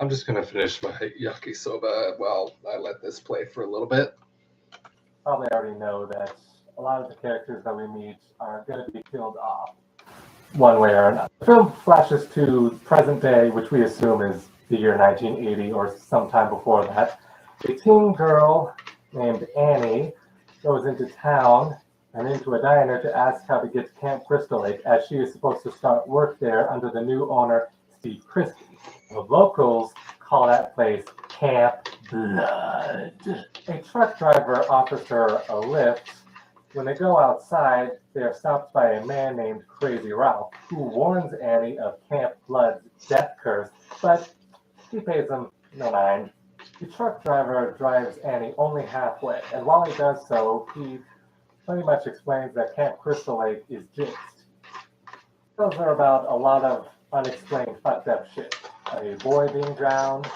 Speaker 1: I'm just going to finish my yakisoba while I let this play for a little bit.
Speaker 2: Probably already know that a lot of the characters that we meet are going to be killed off one way or another. The film flashes to present day, which we assume is the year 1980 or sometime before that. A teen girl named Annie goes into town and into a diner to ask how to get to Camp Crystal Lake, as she is supposed to start work there under the new owner, Steve Christie. The locals call that place Camp Blood. A truck driver offers her a lift. When they go outside, they are stopped by a man named Crazy Ralph, who warns Annie of Camp Blood's death curse, but he pays them no mind. The truck driver drives Annie only halfway, and while he does so, he pretty much explains that Camp Crystal Lake is jinxed. Tells her about a lot of unexplained fucked up shit. A boy being drowned,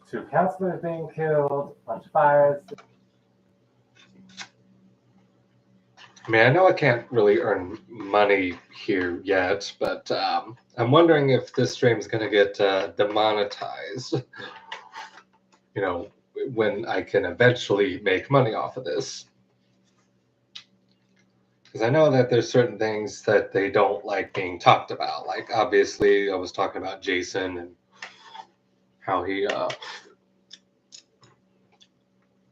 Speaker 2: 2 counselors being killed, a bunch of fires.
Speaker 1: I mean, I know I can't really earn money here yet, but I'm wondering if this stream is going to get demonetized, you know, when I can eventually make money off of this. Because I know that there's certain things that they don't like being talked about. Like, obviously, I was talking about Jason and how he,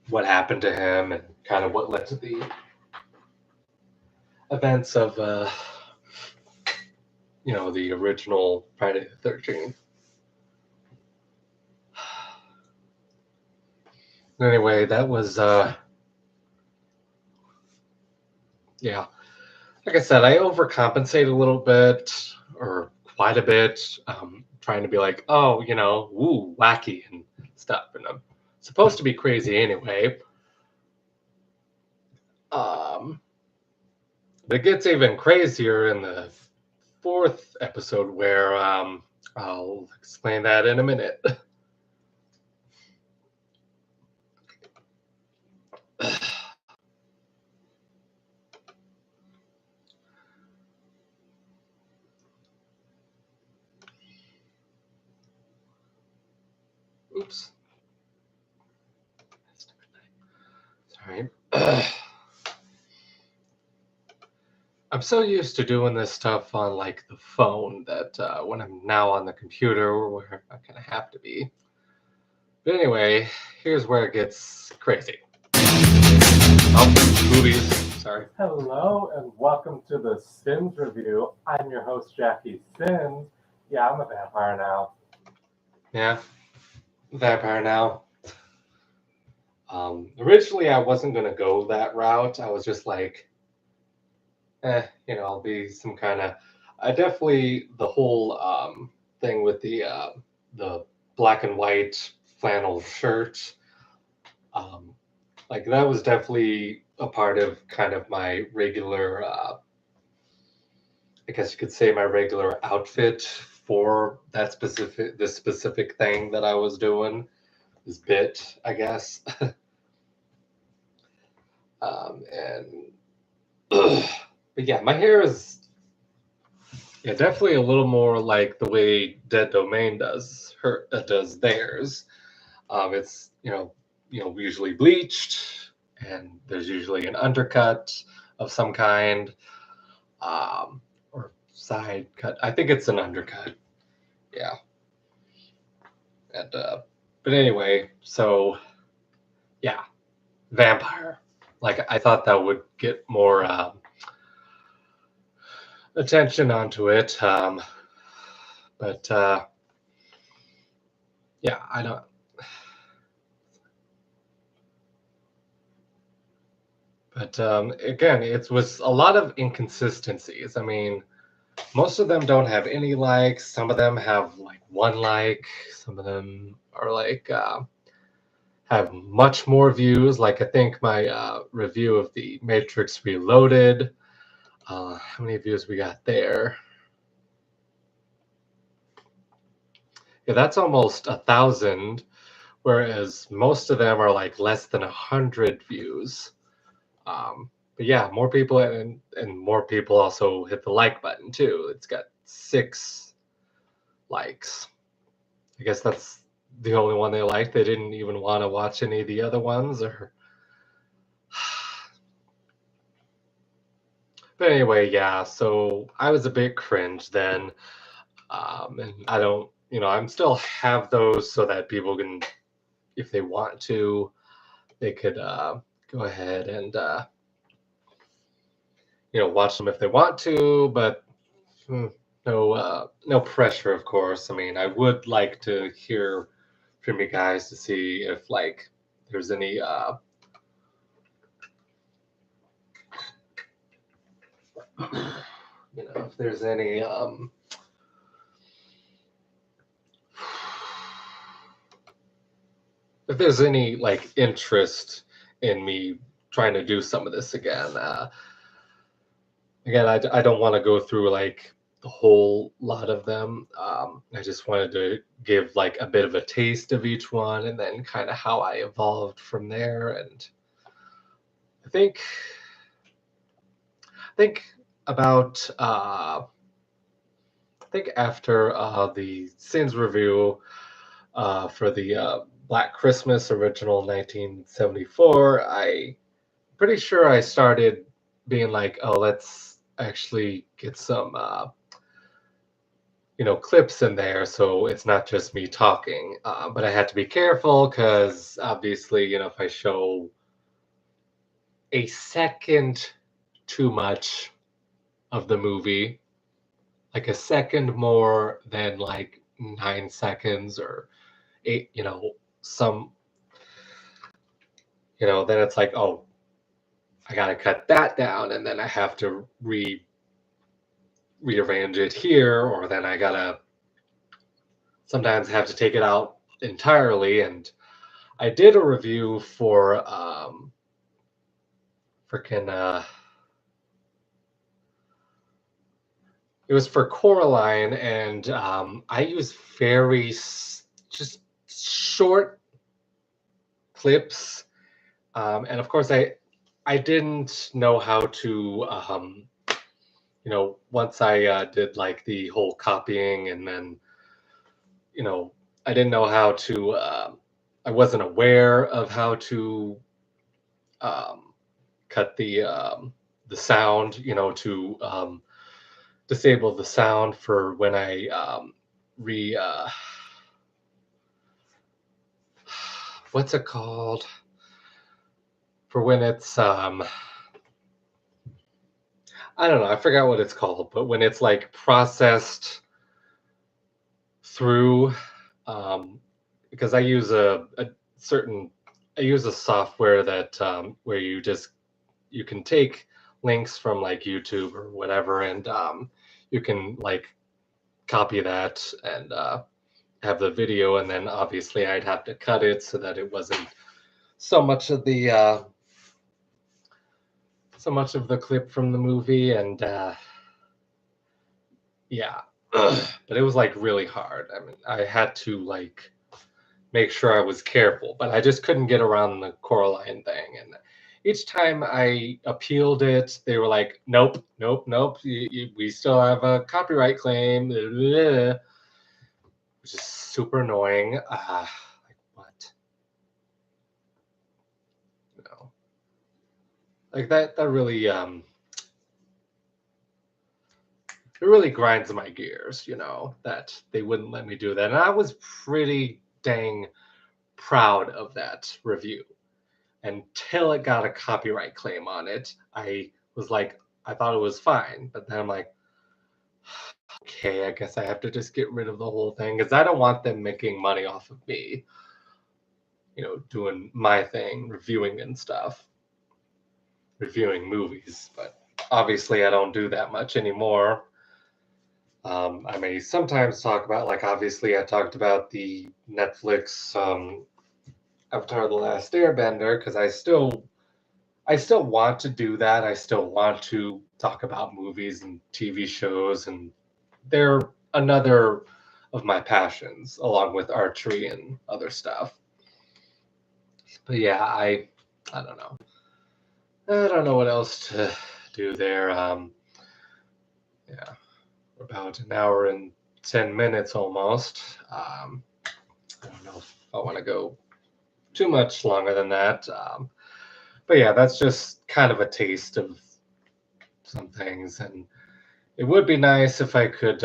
Speaker 1: what happened to him and kind of what led to the events of, you know, the original Friday the 13th. Anyway, that was, yeah. Like I said, I overcompensate a little bit, or quite a bit, trying to be like, oh, you know, woo, wacky and stuff. And I'm supposed to be crazy anyway. But it gets even crazier in the 4th episode where I'll explain that in a minute. Oops. Sorry. I'm so used to doing this stuff on like the phone that when I'm now on the computer, where I kind of have to be. But anyway, here's where it gets crazy. Oh, movies. Sorry.
Speaker 2: Hello and welcome to the Sins Review. I'm your host, Jackie Sins. Yeah, I'm a vampire now.
Speaker 1: Yeah, vampire now. Originally, I wasn't going to go that route. I was just like, you know, I'll be some kind of. I definitely the whole thing with the black and white flannel shirt. Like that was definitely a part of kind of my regular. I guess you could say my regular outfit for that specific thing that I was doing. This bit, I guess. And but yeah, my hair is definitely a little more like the way Dead Domain does theirs. It's usually bleached, and there's usually an undercut of some kind, or side cut. I think it's an undercut. Yeah. And but anyway, so yeah, vampire. Like I thought that would get more attention onto it, but yeah, I don't. But again, it was a lot of inconsistencies. I mean, most of them don't have any likes. Some of them have like 1 like. Some of them are like have much more views. Like I think my review of the Matrix Reloaded. How many views we got there? Yeah, that's almost 1,000, whereas most of them are like less than 100 views. But yeah, more people and more people also hit the like button too. It's got 6 likes. I guess that's the only one they liked. They didn't even want to watch any of the other ones, or. But anyway, yeah. So I was a bit cringe then, and I don't. I'm still have those so that people can, if they want to, they could go ahead and watch them if they want to, but no pressure, of course. I mean, I would like to hear from you guys to see if like there's any if there's any if there's any like interest in me trying to do some of this again. Again, I don't want to go through like a whole lot of them. I just wanted to give like a bit of a taste of each one, and then kind of how I evolved from there. And I think about I think after the Sins review for the Black Christmas original 1974, pretty sure I started being like, oh, let's actually get some clips in there, so it's not just me talking. But I had to be careful because obviously, if I show a second too much of the movie, like a second more than like 9 seconds or eight, some, then it's like, oh, I gotta cut that down, and then I have to rearrange it here, or then I gotta sometimes have to take it out entirely. And I did a review for freaking it was for Coraline, and I use very just short clips, and of course I didn't know how to once I did like the whole copying, and then I didn't know how to I wasn't aware of how to cut the sound, to disable the sound for when I what's it called? For when it's I don't know, I forgot what it's called, but when it's like processed through, because I use a certain I use a software that where you can take links from like YouTube or whatever, and you can like copy that and have the video, and then obviously I'd have to cut it so that it wasn't so much of the clip from the movie, and yeah. But it was like really hard. I mean, I had to like make sure I was careful, but I just couldn't get around the Coraline thing. And each time I appealed it, they were like, "Nope, nope, nope. We still have a copyright claim," which is super annoying. Like what? Like that really it really grinds my gears, that they wouldn't let me do that. And I was pretty dang proud of that review until it got a copyright claim on it. I was like, I thought it was fine, but then I'm like, okay, I guess I have to just get rid of the whole thing because I don't want them making money off of me, doing my thing, reviewing and stuff, reviewing movies. But obviously, I don't do that much anymore. I may sometimes talk about, like, obviously, I talked about the Netflix Avatar: The Last Airbender because I still want to do that. I still want to talk about movies and TV shows, and they're another of my passions, along with archery and other stuff. But yeah, I don't know. I don't know what else to do there. Yeah, we're about an hour and 10 minutes almost. I don't know if I want to go too much longer than that. But yeah, that's just kind of a taste of some things, and it would be nice if I could,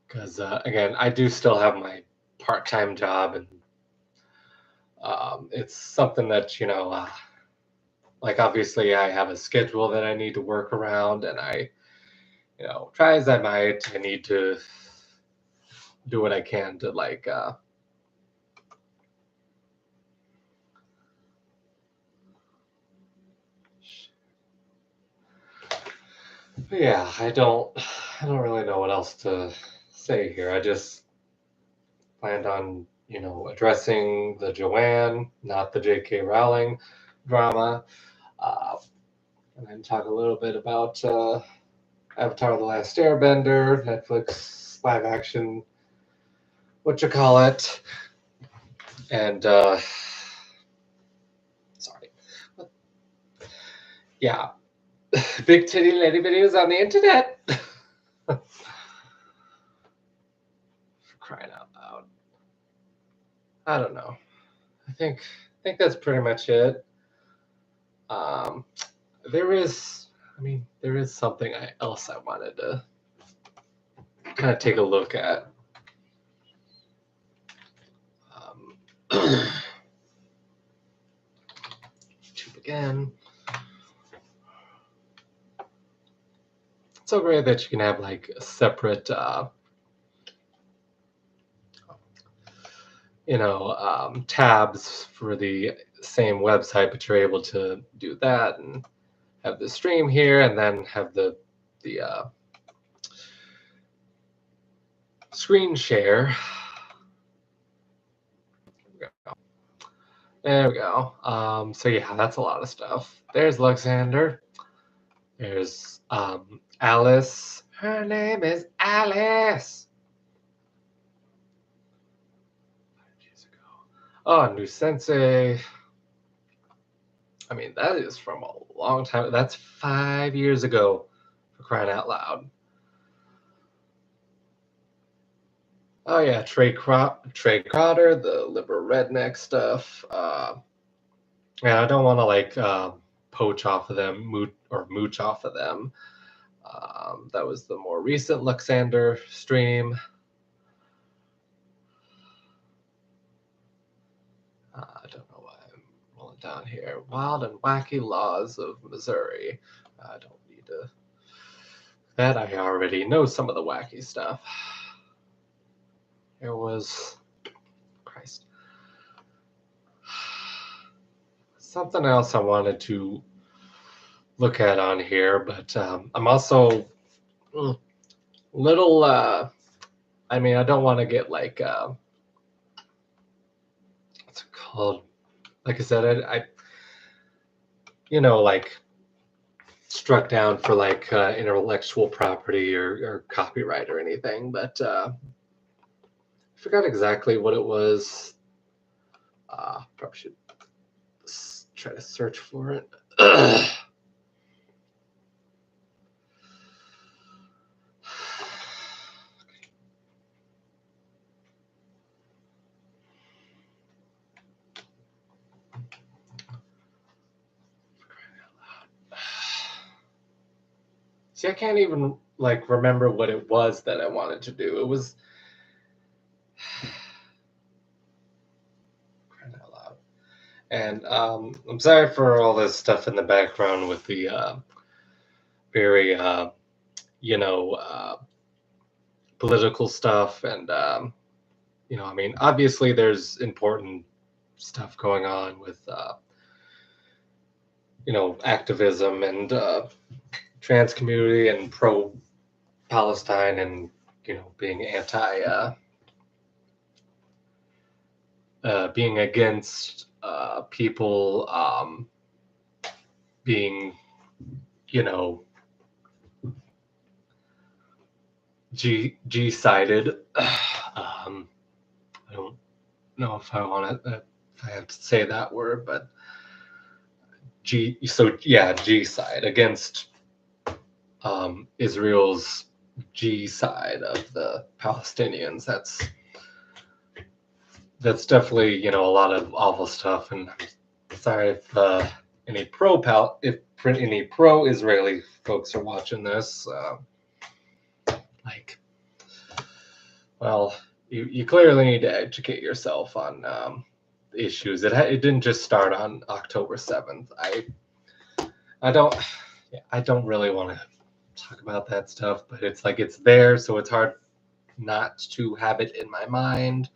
Speaker 1: because again, I do still have my part-time job, and it's something that like obviously I have a schedule that I need to work around, and I, try as I might, I need to do what I can to like yeah, I don't really know what else to say here. I just planned on, addressing the Joanne, not the JK Rowling drama, and then talk a little bit about Avatar: The Last Airbender, Netflix live action, whatchamacallit, and sorry, yeah, big titty lady videos on the internet. For crying out loud! I don't know. I think that's pretty much it. There is something else I wanted to kind of take a look at. YouTube again. It's so great that you can have like a separate, tabs for the same website, but you're able to do that and have the stream here, and then have the screen share. There we go. So yeah, that's a lot of stuff. There's Alexander. There's Alice. Her name is Alice. 5 years ago. Oh, new sensei. I mean, that is from a long time. That's 5 years ago, for crying out loud. Oh yeah, Trey Crowder, the liberal redneck stuff. Yeah, I don't want to like poach off of them, mooch off of them. That was the more recent Luxander stream. I don't know why I'm rolling down here. Wild and Wacky Laws of Missouri. I don't need to. That I already know some of the wacky stuff. There was, Christ, something else I wanted to look at on here, but I'm also little. I mean, I don't want to get like what's it called? Like I said, I like struck down for like intellectual property or copyright or anything, but I forgot exactly what it was. Probably should try to search for it. See, I can't even like remember what it was that I wanted to do. It was crying out loud. And I'm sorry for all this stuff in the background with the very political stuff, and I mean, obviously there's important stuff going on with activism and trans community and pro Palestine, and being anti being against people being G-sided. I don't know if I want to, if I have to say that word, but G side, against Israel's G side of the Palestinians. That's definitely a lot of awful stuff, and I'm sorry if any pro-Israeli folks are watching this. Well, you clearly need to educate yourself on issues. It didn't just start on October 7th. I don't really want to talk about that stuff, but it's like it's there, so it's hard not to have it in my mind.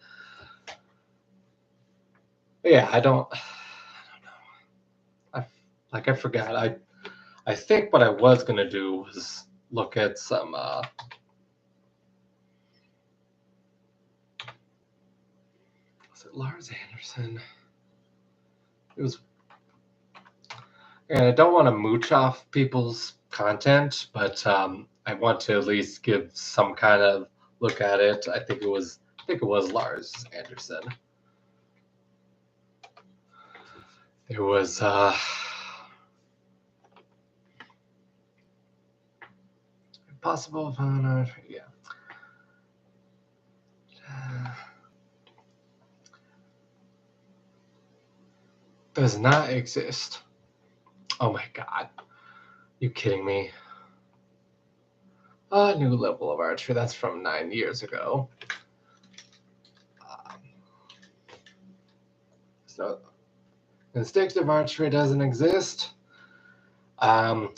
Speaker 1: But yeah, I don't know. I forgot. I think what I was gonna do was look at some was it Lars Anderson? It was, and I don't want to mooch off people's content, but I want to at least give some kind of look at it. I think it was Lars Anderson. There was possible yeah. Does not exist. Oh my god. You kidding me? A new level of archery. That's from 9 years ago. So instinctive archery doesn't exist. Do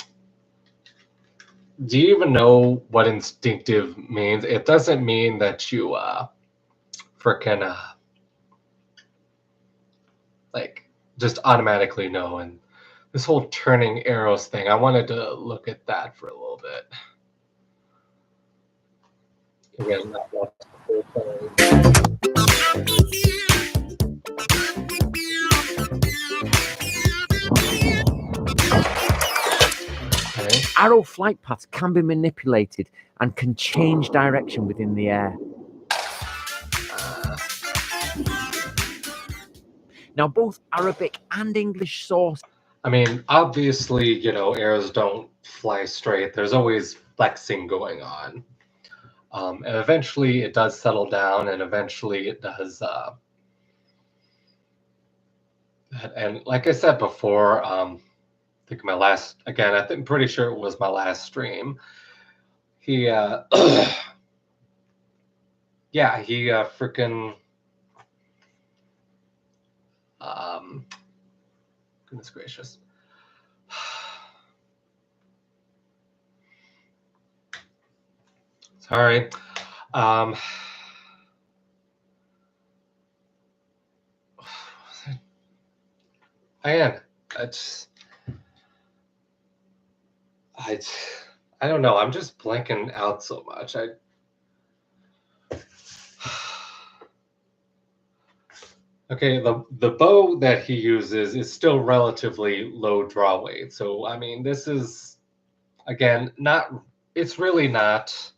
Speaker 1: you even know what instinctive means? It doesn't mean that you frickin' like just automatically know. And this whole turning arrows thing, I wanted to look at that for a little bit. Again, not the whole thing. Okay.
Speaker 3: Arrow flight paths can be manipulated and can change direction within the air. Now, both Arabic and English sources.
Speaker 1: I mean, obviously, arrows don't fly straight. There's always flexing going on. And eventually it does settle down, and eventually it does. And like I said before, I think I'm pretty sure it was my last stream. He, yeah, he freaking, goodness gracious. Sorry. I don't know. I'm just blanking out so much. Okay, the bow that he uses is still relatively low draw weight. So I mean, this is again it's really not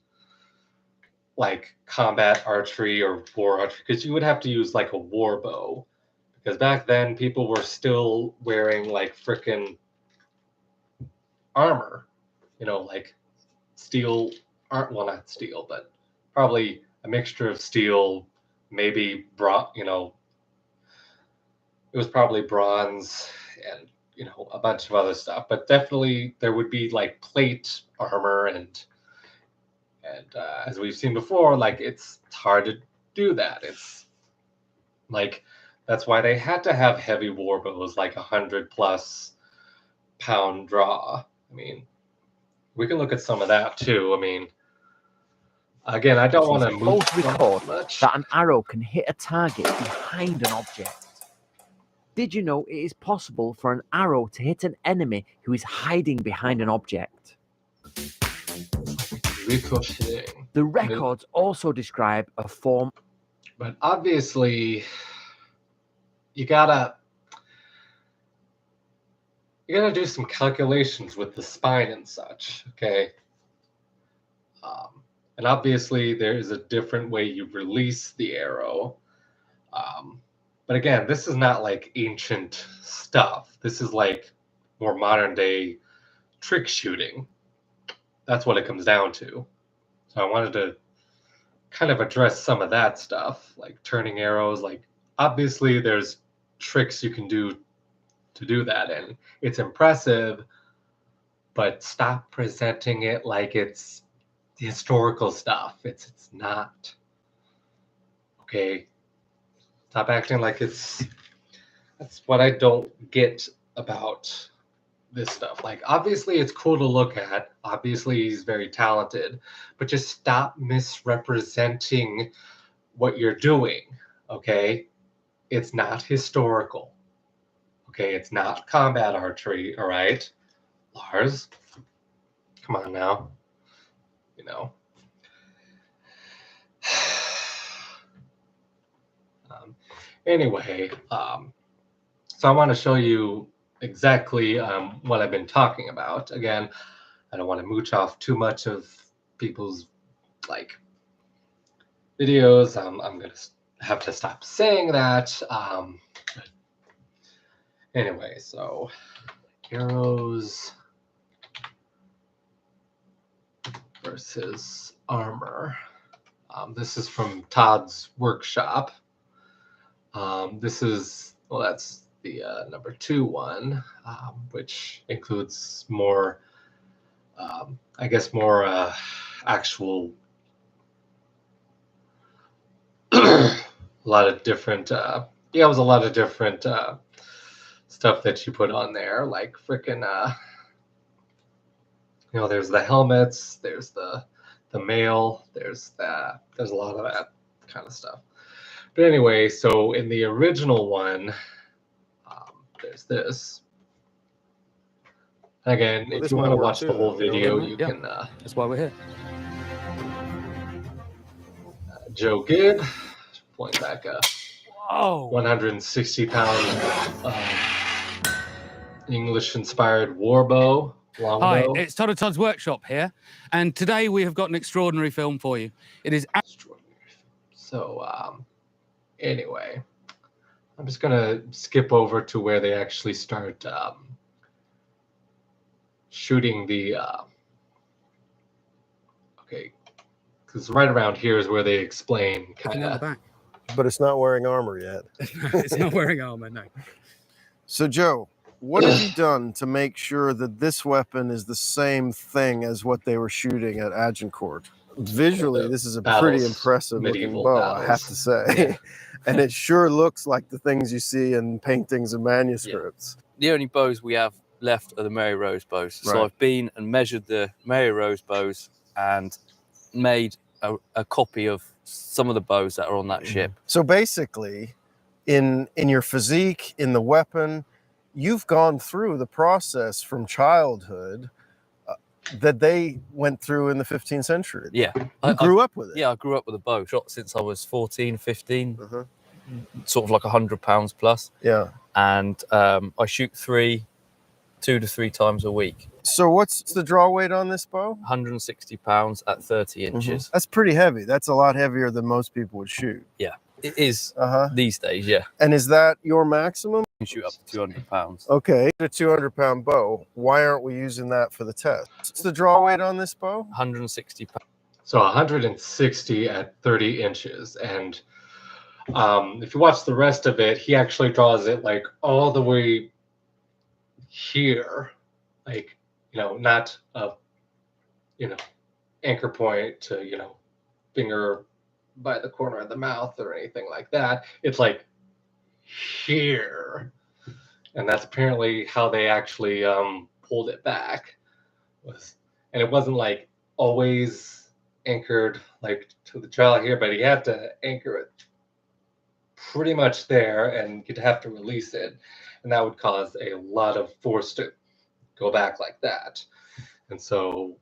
Speaker 1: like combat archery or war archery, because you would have to use like a war bow, because back then people were still wearing like frickin' armor, like steel, not steel, but probably a mixture of steel, maybe it was probably bronze and a bunch of other stuff, but definitely there would be like plate armor, and as we've seen before, like it's hard to do that. It's like that's why they had to have heavy war bows, like 100+ pound draw. I mean, we can look at some of that too. I mean, again, I don't want to move
Speaker 3: both record
Speaker 1: much.
Speaker 3: that an arrow can hit a target behind an object. Did you know it is possible for an arrow to hit an enemy who is hiding behind an object?
Speaker 1: Ricocheting.
Speaker 3: The records also describe a form.
Speaker 1: But obviously, you gotta do some calculations with the spine and such, okay? And obviously, there is a different way you release the arrow. But again, this is not like ancient stuff. This is like more modern day trick shooting. That's what it comes down to. So I wanted to kind of address some of that stuff, like turning arrows. Like obviously there's tricks you can do to do that, and it's impressive, but stop presenting it like it's historical stuff. It's not. Okay? Stop acting like that's what I don't get about this stuff. Like obviously it's cool to look at. Obviously he's very talented, but just stop misrepresenting what you're doing, okay? It's not historical. Okay, it's not combat archery, all right? Lars, come on now. Anyway, so I want to show you exactly what I've been talking about. Again, I don't want to mooch off too much of people's like videos. I'm gonna have to stop saying that. But anyway, so arrows versus armor. This is from Todd's workshop. This is, well, that's the number 2 one, which includes more, I guess, more actual, a lot of different, yeah, it was a lot of different stuff that you put on there, like freaking, you know, there's the helmets, there's the mail, there's a lot of that kind of stuff. But anyway, so in the original one, there's this. Again,
Speaker 4: Well,
Speaker 1: if
Speaker 4: this
Speaker 1: you
Speaker 4: might
Speaker 1: want to
Speaker 4: work
Speaker 1: watch
Speaker 4: too,
Speaker 1: the whole
Speaker 4: though, you know?
Speaker 1: video,
Speaker 5: Yeah,
Speaker 1: you
Speaker 5: yeah.
Speaker 1: can.
Speaker 5: That's why we're here.
Speaker 1: Joe Gibb pulling back a
Speaker 5: Oh,
Speaker 1: 160-pound English-inspired warbow,
Speaker 5: hi,
Speaker 1: longbow.
Speaker 5: it's Todd of Todd's Workshop here, and today we have got an extraordinary film for you. It is
Speaker 1: So, anyway, I'm just gonna skip over to where they actually start shooting the. Okay, because right around here is where they explain
Speaker 5: looking
Speaker 1: kind
Speaker 5: on the
Speaker 1: of.
Speaker 5: back.
Speaker 4: But it's not wearing armor yet.
Speaker 5: It's not wearing armor, no.
Speaker 4: So, Joe, what have you done to make sure that this weapon is the same thing as what they were shooting at Agincourt? Visually, this is a pretty
Speaker 1: Battles,
Speaker 4: impressive looking
Speaker 1: medieval
Speaker 4: bow, I have
Speaker 1: battles.
Speaker 4: to say.
Speaker 1: Yeah.
Speaker 4: And it sure looks like the things you see in paintings and manuscripts.
Speaker 6: The only bows we have left are the Mary Rose bows.
Speaker 4: Right.
Speaker 6: So I've been and measured the Mary Rose bows and made a copy of some of the bows that are on that ship.
Speaker 4: So basically, in your physique, in the weapon, you've gone through the process from childhood that they went through in the 15th century.
Speaker 6: Yeah.
Speaker 4: You grew up with it.
Speaker 6: Yeah, I grew up with a bow. Shot since I was 14, 15,
Speaker 4: Uh-huh.
Speaker 6: sort of like 100 pounds plus.
Speaker 4: Yeah.
Speaker 6: And I shoot 2 to 3 times a week.
Speaker 4: So what's the draw weight on this bow?
Speaker 6: 160 pounds at 30 inches.
Speaker 4: That's pretty heavy. That's a lot heavier than most people would shoot.
Speaker 6: Yeah, it is
Speaker 4: Uh-huh.
Speaker 6: these days, yeah.
Speaker 4: And is that your maximum?
Speaker 6: You can shoot up to 200 pounds.
Speaker 4: Okay, a 200-pound bow. Why aren't we using that for the test? What's the draw weight on this bow?
Speaker 6: 160 pounds.
Speaker 1: So 160 at 30 inches. And if you watch the rest of it, he actually draws it like all the way here, like, you know, not a, you know, anchor point to, you know, finger by the corner of the mouth or anything like that. It's like here. And that's apparently how they actually pulled it back. And it wasn't like always anchored like to the trowel here, but he had to anchor it pretty much there, and you'd have to release it, and that would cause a lot of force to go back like that. And so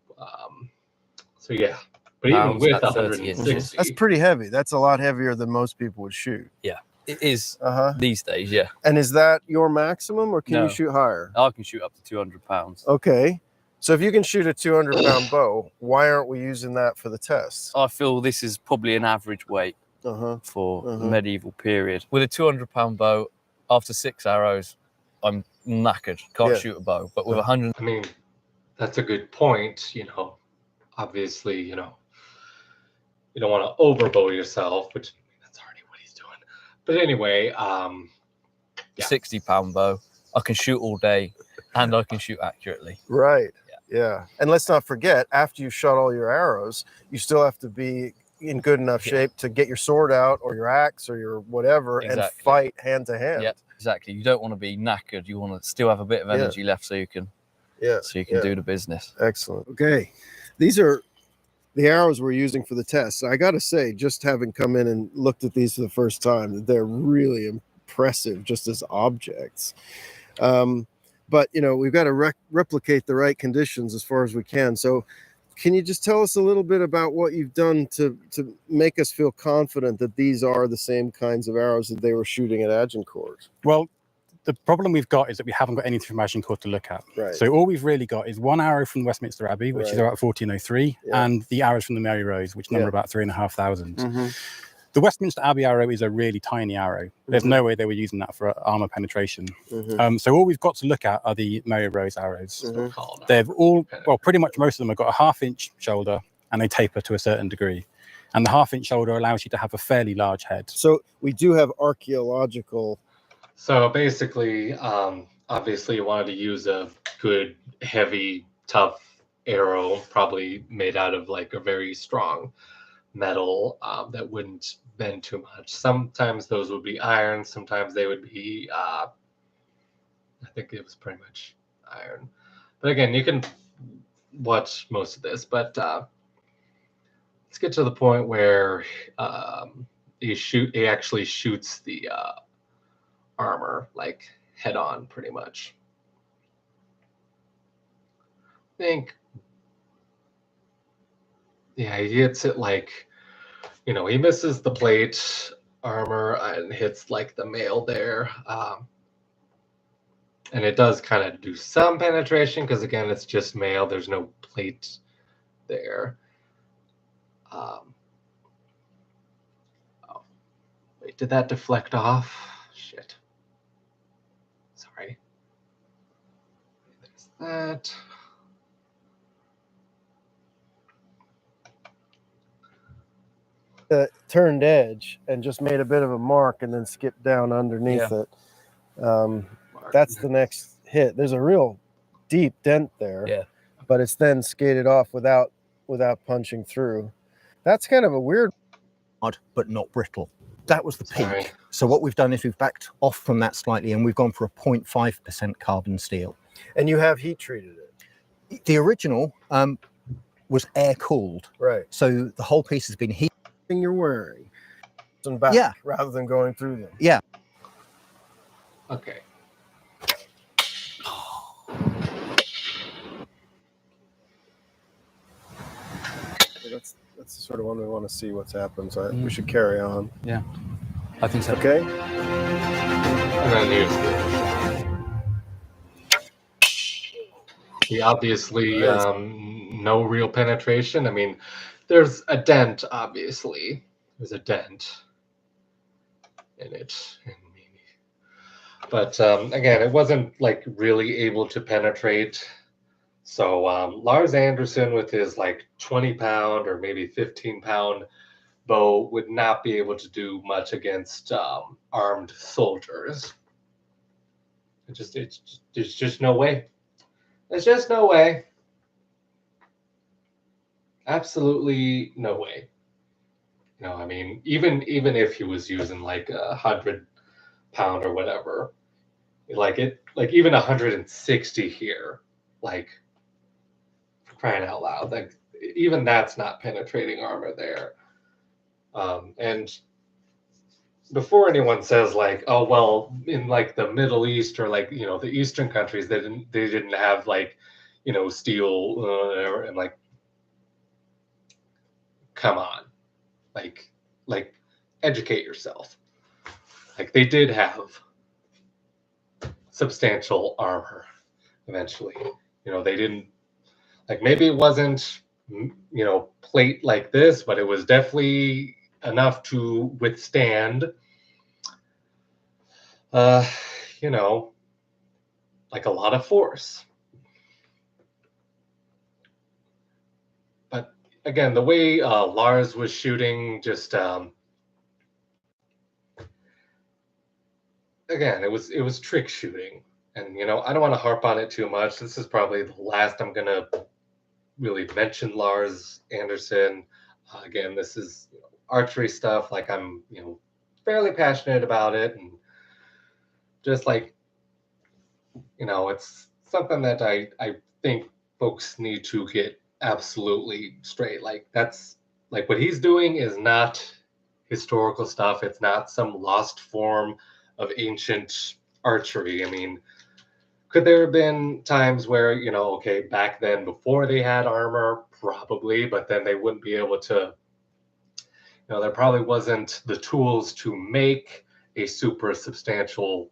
Speaker 1: yeah, but even
Speaker 6: Pounds
Speaker 1: with
Speaker 6: at 30 inches.
Speaker 1: 160,
Speaker 4: That's pretty heavy. That's a lot heavier than most people would shoot.
Speaker 6: Yeah, it is
Speaker 4: Uh-huh.
Speaker 6: these days, yeah.
Speaker 4: And is that your maximum, or can
Speaker 6: No.
Speaker 4: you shoot higher?
Speaker 6: I can shoot up to 200 pounds.
Speaker 4: Okay. So if you can shoot a 200-pound bow, why aren't we using that for the test?
Speaker 6: I feel this is probably an average weight
Speaker 4: Uh-huh.
Speaker 6: for the
Speaker 4: Uh-huh.
Speaker 6: medieval period. With a 200-pound bow, after 6 arrows, I'm knackered. Can't
Speaker 4: Yeah.
Speaker 6: shoot a bow. But with 100,
Speaker 1: I mean, that's a good point. You know, obviously, you know, you don't want to overbow yourself, which that's already what he's doing. But anyway, yeah.
Speaker 6: 60-pound bow, I can shoot all day and I can shoot accurately.
Speaker 4: Right. Yeah. And let's not forget, after you've shot all your arrows, you still have to be in good enough shape to get your sword out or your axe or your whatever and
Speaker 6: Exactly.
Speaker 4: fight hand to hand.
Speaker 6: Yeah, exactly. You don't want to be knackered. You want to still have a bit of energy left so you can
Speaker 4: Yeah.
Speaker 6: do the business.
Speaker 4: Excellent. Okay. These are the arrows we're using for the test. I got to say, just having come in and looked at these for the first time, they're really impressive just as objects. But, you know, we've got to replicate the right conditions as far as we can. So can you just tell us a little bit about what you've done to make us feel confident that these are the same kinds of arrows that they were shooting at Agincourt?
Speaker 5: Well,
Speaker 7: the problem we've got is that we haven't got any information core to look at.
Speaker 4: Right.
Speaker 7: So all we've really got is one arrow from Westminster Abbey, which is
Speaker 4: Right.
Speaker 7: about 1403,
Speaker 4: Yeah.
Speaker 7: and the arrows from the Mary Rose, which number
Speaker 4: Yeah.
Speaker 7: about 3,500.
Speaker 4: Mm-hmm.
Speaker 7: The Westminster Abbey arrow is a really tiny arrow. There's
Speaker 4: Mhm.
Speaker 7: no way they were using that for armor penetration.
Speaker 4: Mm-hmm.
Speaker 7: So all we've got to look at are the Mary Rose arrows.
Speaker 4: Mhm.
Speaker 1: Called
Speaker 7: They've all, well, pretty much most of them have got a 1/2-inch shoulder and they taper to a certain degree. And the 1/2-inch shoulder allows you to have a fairly large head.
Speaker 4: So we do have archaeological.
Speaker 1: So basically, obviously, you wanted to use a good, heavy, tough arrow, probably made out of like a very strong metal that wouldn't bend too much. Sometimes those would be iron. Sometimes they would be, I think it was pretty much iron. But again, you can watch most of this. But let's get to the point where he actually shoots the armor like head on, pretty much. I think, yeah, he hits it like, he misses the plate armor and hits like the mail there. And it does kind of do some penetration because, again, it's just mail. There's no plate there. Oh, wait, did that deflect off? Shit. Sorry. There's that.
Speaker 4: The turned edge and just made a bit of a mark and then skipped down underneath it. That's the next hit. There's a real deep dent there.
Speaker 6: Yeah.
Speaker 4: But it's then skated off without punching through. That's kind of a weird.
Speaker 8: But not brittle. That was the peak.
Speaker 1: Sorry.
Speaker 8: So what we've done is we've backed off from that slightly and we've gone for a 0.5% carbon steel.
Speaker 4: And you have heat treated it.
Speaker 8: The original was air cooled.
Speaker 4: Right.
Speaker 8: So the whole piece has been heat.
Speaker 4: Thing you're wearing. And back
Speaker 8: Yeah.
Speaker 4: rather than going through them.
Speaker 8: Yeah.
Speaker 1: Okay.
Speaker 4: That's the sort of one we want to see what's happened. So we should carry on.
Speaker 7: Yeah, I think so.
Speaker 4: Okay.
Speaker 1: And then he obviously no real penetration. I mean, there's a dent, obviously. There's a dent in it. But again, it wasn't like really able to penetrate. So Lars Anderson with his like 20-pound or maybe 15-pound bow would not be able to do much against armed soldiers. There's just no way. There's just no way. Absolutely no way. I mean, even if he was using like 100-pound or whatever, like even 160 here, like, for crying out loud, like even that's not penetrating armor there. And before anyone says like, oh well, in like the Middle East or like the Eastern countries, they didn't have like steel and like, come on, like educate yourself. Like they did have substantial armor eventually. They didn't, like, maybe it wasn't plate like this, but it was definitely enough to withstand like a lot of force. But again, the way Lars was shooting, just again, it was trick shooting. And I don't want to harp on it too much. This is probably the last I'm gonna really mention Lars Anderson. Again, this is archery stuff. Like I'm fairly passionate about it, and just like it's something that I think folks need to get absolutely straight. Like that's like what he's doing is not historical stuff. It's not some lost form of ancient archery. I mean, could there have been times where, okay, back then before they had armor, probably, but then they wouldn't be able to, there probably wasn't the tools to make a super substantial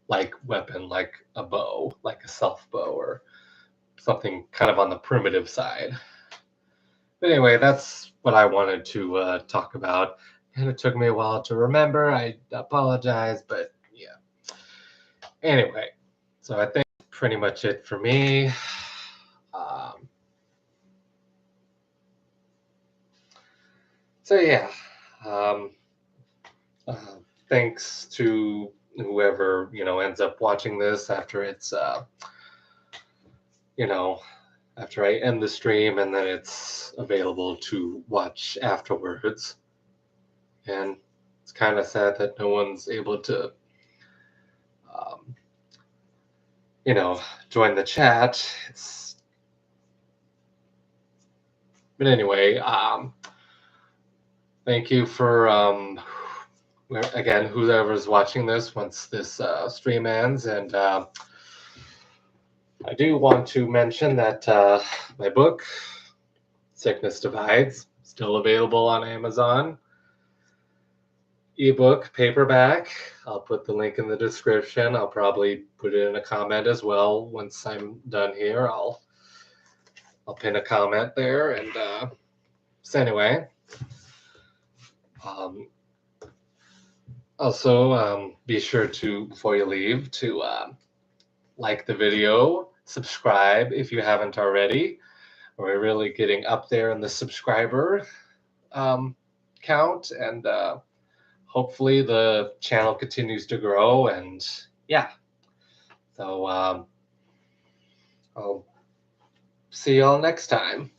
Speaker 1: like weapon, like a bow, like a self bow or something kind of on the primitive side. But anyway, that's what I wanted to talk about. And it took me a while to remember. I apologize, but yeah. Anyway, so I think that's pretty much it for me. So yeah, um, thanks to whoever ends up watching this after it's after I end the stream, and then it's available to watch afterwards. And it's kind of sad that no one's able to um, join the chat. But anyway, thank you for again, whoever's watching this once this stream ends. And I do want to mention that my book, Sickness Divides, still available on Amazon. Ebook, paperback. I'll put the link in the description. I'll probably put it in a comment as well once I'm done here. I'll pin a comment there. And so anyway, also be sure to, before you leave, to like the video, subscribe if you haven't already. We're really getting up there in the subscriber count, and hopefully the channel continues to grow. And yeah, so I'll see y'all next time.